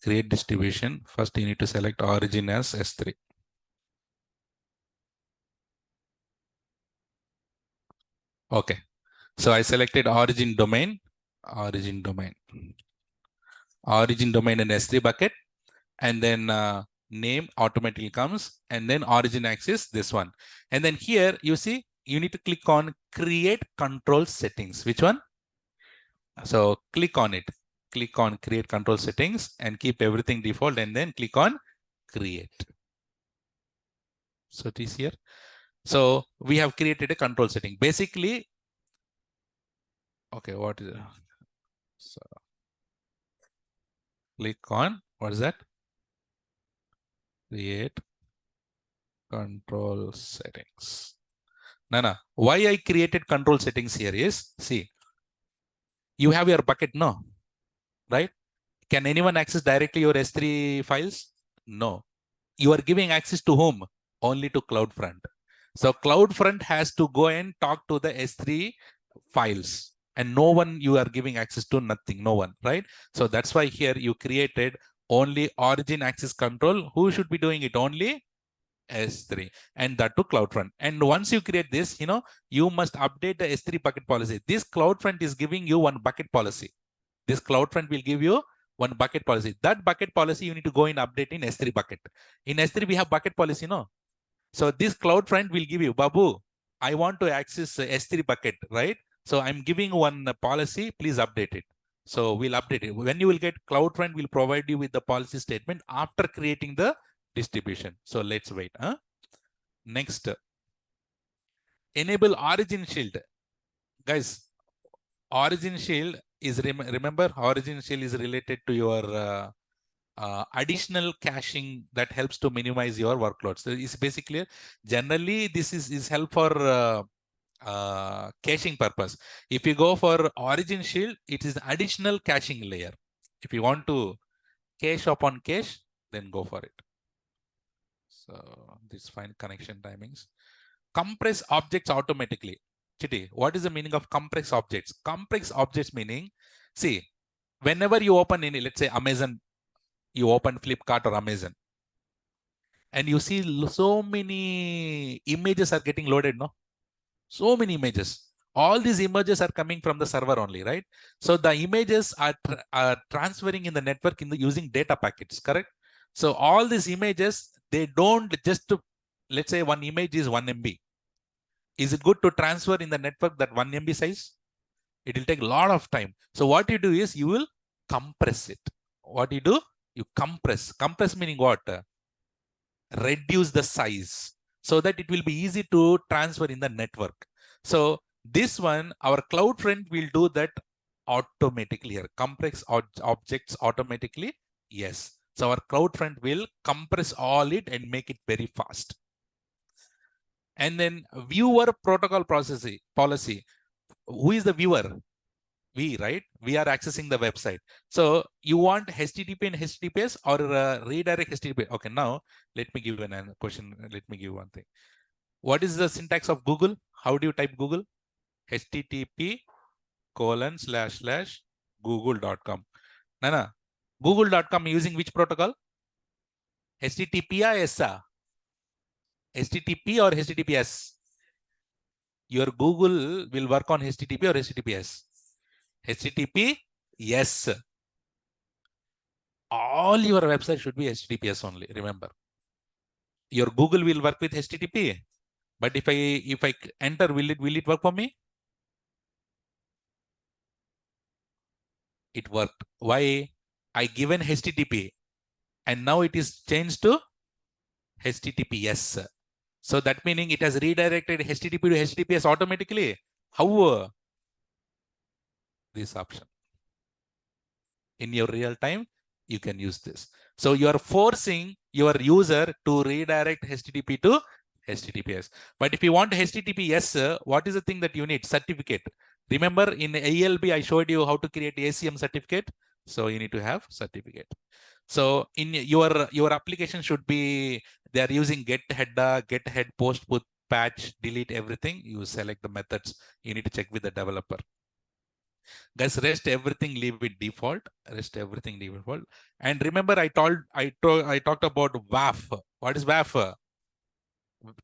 Speaker 1: Create distribution. First, you need to select origin as S3. Okay. So I selected origin domain in S3 bucket, and then name automatically comes, and then origin access, this one. And then here you see, you need to click on create control settings. Which one? So click on it. Click on create control settings and keep everything default, and then click on create. So it is here. So we have created a control setting. Basically, okay, what is it? So click on, what is that? Create control settings. Nana, why I created control settings here is, see, you have your bucket, no, right? Can anyone access directly your S3 files? No. You are giving access to whom? Only to CloudFront. So CloudFront has to go and talk to the S3 files, and no one you are giving access to, nothing, no one, right? So that's why here you created only origin access control. Who should be doing it? Only S3, and that to CloudFront. And once you create this, you must update the S3 bucket policy. This CloudFront is giving you one bucket policy. This CloudFront will give you one bucket policy. That bucket policy you need to go and update in S3 bucket. In S3 we have bucket policy, no? So this CloudFront will give you, Babu, I want to access S3 bucket, right? So I'm giving one policy, please update it. So we'll update it. When you will get, CloudFront will provide you with the policy statement after creating the distribution. So let's wait. Next, enable origin shield. Guys, origin shield is, remember, origin shield is related to your additional caching that helps to minimize your workloads. So it's basically, generally, this is help for caching purpose. If you go for origin shield, it is additional caching layer. If you want to cache upon cache, then go for it. So this fine connection timings. Compress objects automatically. Chitty, what is the meaning of compress objects? Compress objects meaning, see, whenever you open any, let's say Amazon, you open Flipkart or Amazon, and you see so many images are getting loaded, no? So many images. All these images are coming from the server only, right? So the images are transferring in the network using data packets, correct? So all these images, they don't just, let's say one image is 1 MB. Is it good to transfer in the network that 1 MB size? It will take a lot of time. So what you do is you will compress it. What you do? You compress. Compress meaning what? Reduce the size so that it will be easy to transfer in the network. So this one, our CloudFront will do that automatically here. Compress objects automatically. Yes. So our CloudFront will compress all it and make it very fast. And then viewer protocol policy. Who is the viewer? We, right? We are accessing the website. So you want HTTP and HTTPS or redirect HTTP? Okay, now let me give a question. Let me give one thing. What is the syntax of Google? How do you type Google? http://google.com. Nana, google.com using which protocol? HTTP or ESA? HTTP or HTTPS? Your Google will work on HTTP or HTTPS? HTTP, yes. All your website should be HTTPS only. Remember, your Google will work with HTTP, but if I enter, will it work for me? It worked. Why? I given HTTP, and now it is changed to HTTPS. So that meaning it has redirected HTTP to HTTPS automatically. How? This option. In your real time, you can use this. So you are forcing your user to redirect HTTP to HTTPS. But if you want HTTPS, what is the thing that you need? Certificate. Remember in ALB, I showed you how to create ACM certificate. So you need to have certificate. So in your application should be, they are using get header, get head, post, put, patch, delete, everything. You select the methods. You need to check with the developer. Guys, rest everything leave it default. Rest everything leave default. And remember, I talked about WAF. What is WAF?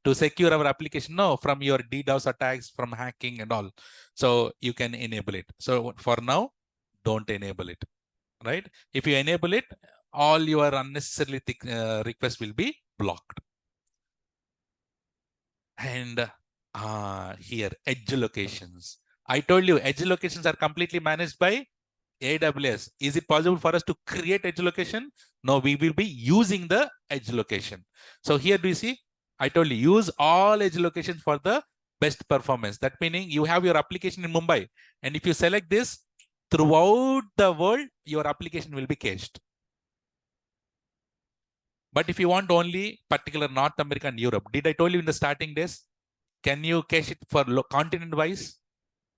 Speaker 1: To secure our application, no, from your DDoS attacks, from hacking and all. So you can enable it. So for now, don't enable it, right? If you enable it, all your unnecessary requests will be blocked. And here, edge locations. I told you, edge locations are completely managed by AWS. Is it possible for us to create edge location? No, we will be using the edge location. So here do you see? I told you, use all edge locations for the best performance. That meaning you have your application in Mumbai. And if you select this, throughout the world, your application will be cached. But if you want only particular North America and Europe, did I told you in the starting days? Can you cache it for continent wise?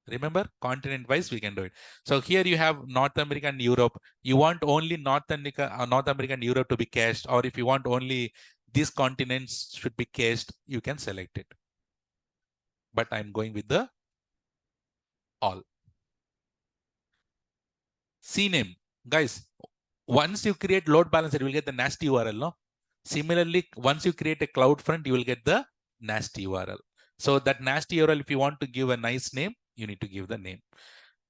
Speaker 1: Remember, continent wise, we can do it. So here you have North America and Europe. You want only North America and Europe to be cached, or if you want only these continents should be cached, you can select it. But I'm going with the all. CNAME. Guys, once you create load balancer, you will get the nasty URL, no? Similarly, once you create a CloudFront, you will get the nasty URL. So that nasty URL, if you want to give a nice name, you need to give the name.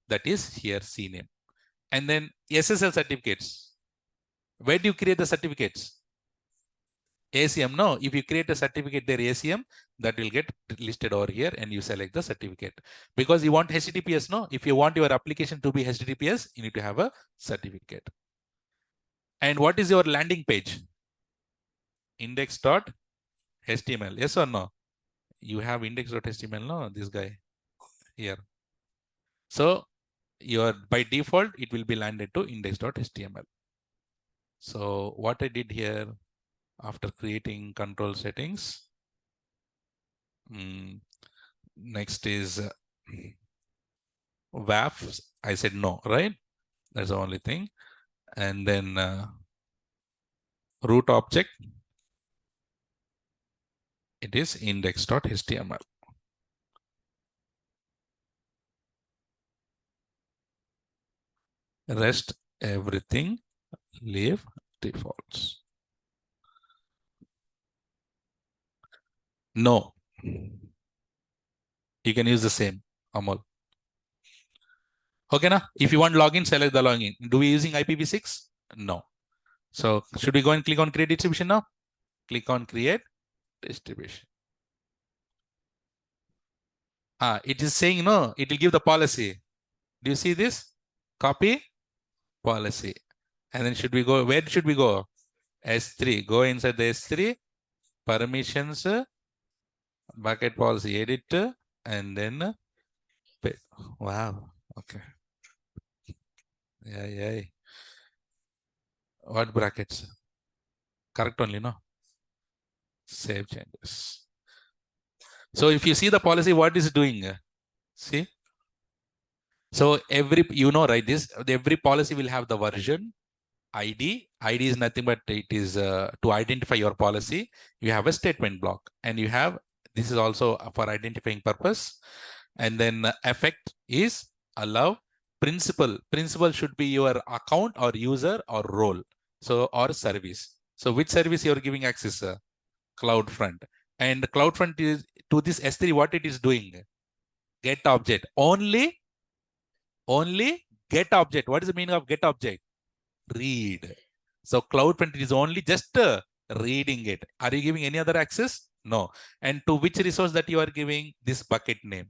Speaker 1: That is here CNAME. And then SSL certificates. Where do you create the certificates? ACM, no. If you create a certificate there, ACM, that will get listed over here and you select the certificate. Because you want HTTPS, no? If you want your application to be HTTPS, you need to have a certificate. And what is your landing page? Index.html. Yes or no? You have index.html, no? This guy here. So your by default, it will be landed to index.html. So what I did here after creating control settings, next is WAF. I said no, right? That's the only thing. And then root object, it is index.html. Rest everything leave defaults. No. You can use the same, Amol. Okay, na? If you want login, select the login. Do we using IPv6? No. So should we go and click on create distribution now? Click on create distribution. It is saying no, it will give the policy. Do you see this? Copy policy. And then should we go, where should we go? S3, go inside the S3, permissions, bucket policy, edit, and then, wow, okay. Yeah. What brackets? Correct only, no? Save changes. So if you see the policy, what is it doing? See? So every, right, every policy will have the version, ID. ID is nothing but it is to identify your policy. You have a statement block and you have, this is also for identifying purpose. And then effect is allow. Principal should be your account or user or role. So, or service. So which service you're giving access? CloudFront. And CloudFront is to this S3, what it is doing? Get object. Only get object. What is the meaning of get object? Read. So CloudFront is only just reading it. Are you giving any other access? No. And to which resource that you are giving? This bucket name.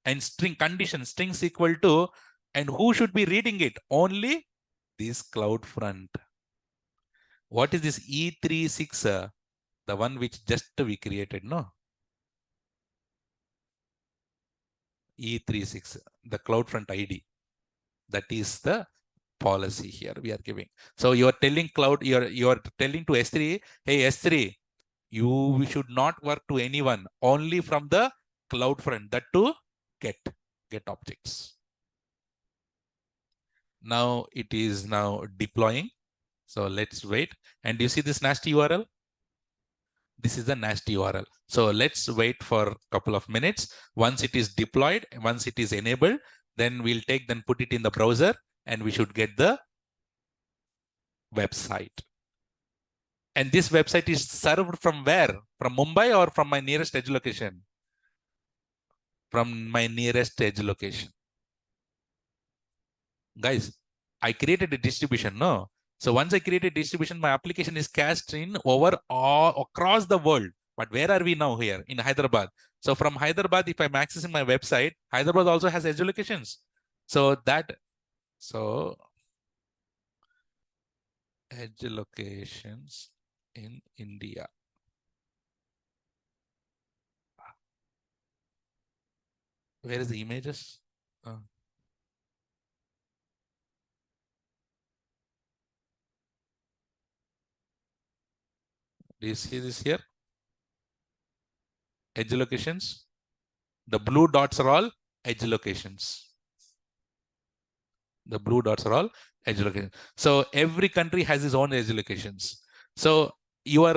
Speaker 1: And string condition, strings equal to, and who should be reading it? Only this CloudFront. What is this E36? The one which just we created, no? E36, the CloudFront ID. That is the policy here we are giving. So you are telling you are telling to S3, hey S3, you should not work to anyone, only from the CloudFront, that to get objects. Now it is now deploying. So let's wait. And you see this nasty URL? This is the nasty URL. So let's wait for a couple of minutes. Once it is deployed, once it is enabled, then we'll then put it in the browser and we should get the website. And this website is served from where? From Mumbai or from my nearest edge location? From my nearest edge location. Guys, I created a distribution, no? So once I create a distribution, my application is cached in across the world. But where are we now here? In Hyderabad. So from Hyderabad, if I'm accessing my website, Hyderabad also has edge locations. So edge locations in India. Where is the images? Do you see this here? Edge locations. The blue dots are all edge locations. The blue dots are all edge locations. So every country has its own edge locations. So your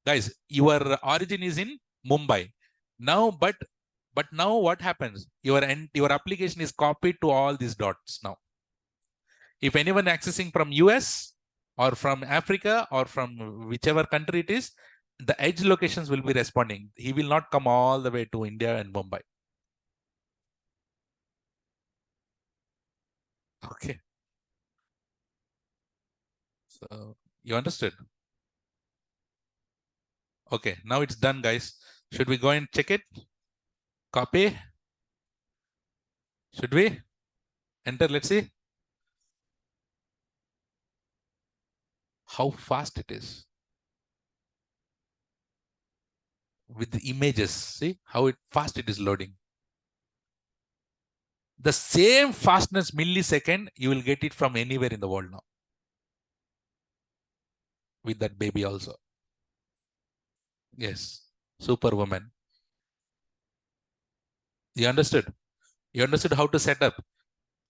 Speaker 1: guys, your origin is in Mumbai. Now, but now what happens? Your application is copied to all these dots now. If anyone accessing from US or from Africa or from whichever country it is, the edge locations will be responding. He will not come all the way to India and Mumbai. Okay. So you understood? Okay, now it's done, guys. Should we go and check it? Copy? Should we? Enter, let's see how fast it is with the images. See how fast it is loading. The same fastness millisecond, you will get it from anywhere in the world now. With that baby also. Yes, superwoman. You understood? You understood how to set up.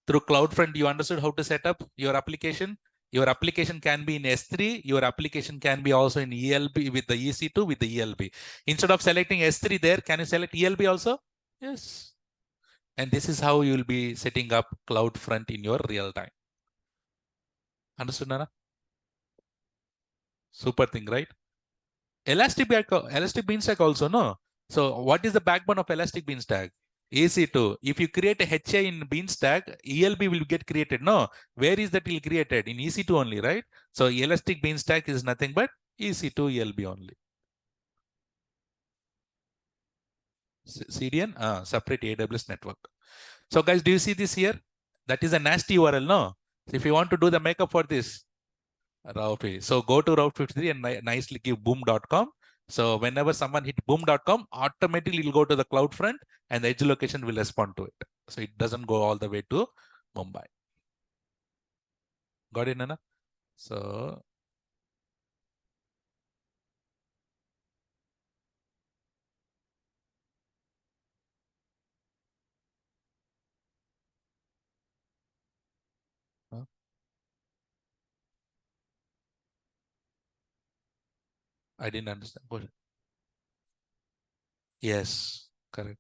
Speaker 1: Through CloudFront, you understood how to set up your application. Your application can be in S3. Your application can be also in ELB with the EC2 with the ELB. Instead of selecting S3 there, can you select ELB also? Yes. And this is how you will be setting up CloudFront in your real time. Understood, Nana? Super thing, right? Elastic Beanstalk also, no? So what is the backbone of Elastic Beanstalk? EC2. If you create a HA in Beanstalk, ELB will get created. No, where is that will created? In EC2 only, right? So Elastic Beanstalk is nothing but EC2 ELB only. CDN, separate AWS network. So guys, do you see this here? That is a nasty URL, no? So if you want to do the makeup for this, Route. So go to Route 53 and nicely give boom.com. So whenever someone hit boom.com, automatically it'll go to the CloudFront and the edge location will respond to it. So it doesn't go all the way to Mumbai. Got it, Nana? So I didn't understand. Yes, correct.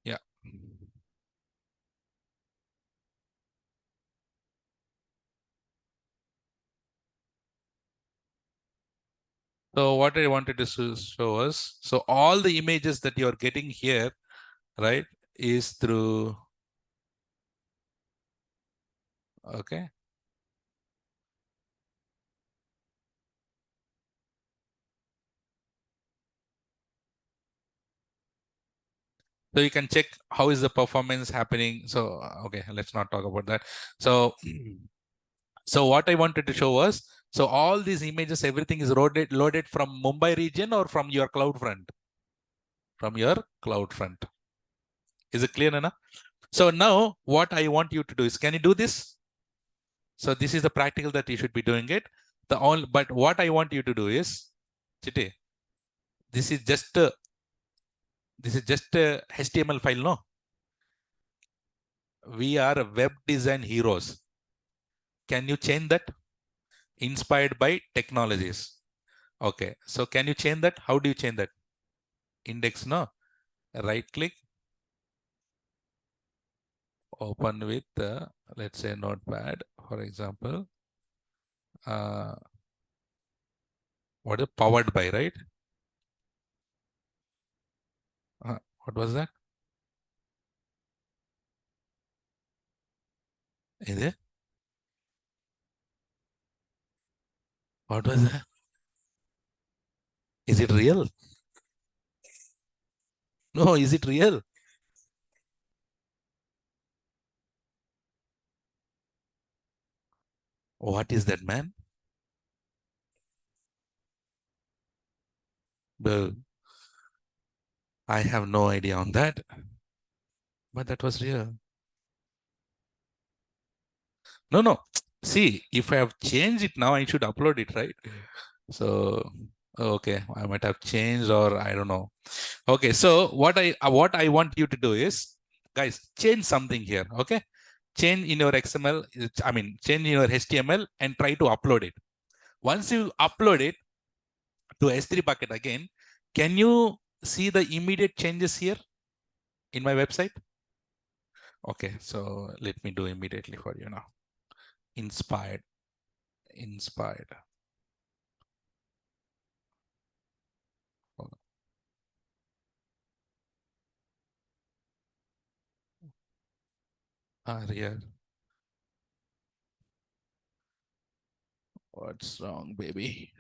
Speaker 1: Yeah. So what I wanted to show us, so all the images that you're getting here, right, is through, okay. So you can check how is the performance happening. So, okay, let's not talk about that. So, so what I wanted to show was, so all these images, everything is loaded from Mumbai region or from your CloudFront? From your CloudFront. Is it clear, Nana? So now what I want you to do is, can you do this? So this is the practical that you should be doing it. But what I want you to do is, Chiti, this is just a HTML file, no? We are web design heroes. Can you change that? Inspired by technologies. Okay, so can you change that? How do you change that? Index, no? Right click, open with, let's say Notepad, for example. What is powered by, right? What was that? Is it? What was that? Is it real? No, is it real? What is that, man? Well, I have no idea on that, but that was real. No, no. See, if I have changed it now, I should upload it, right? So, okay, I might have changed, or I don't know. Okay, so what I want you to do is, guys, change something here. Okay, change in your XML. I mean, change in your HTML and try to upload it. Once you upload it to S3 bucket again, can you see the immediate changes here in my website? Okay, so let me do immediately for you now. Inspired, inspired. Real. What's wrong, baby?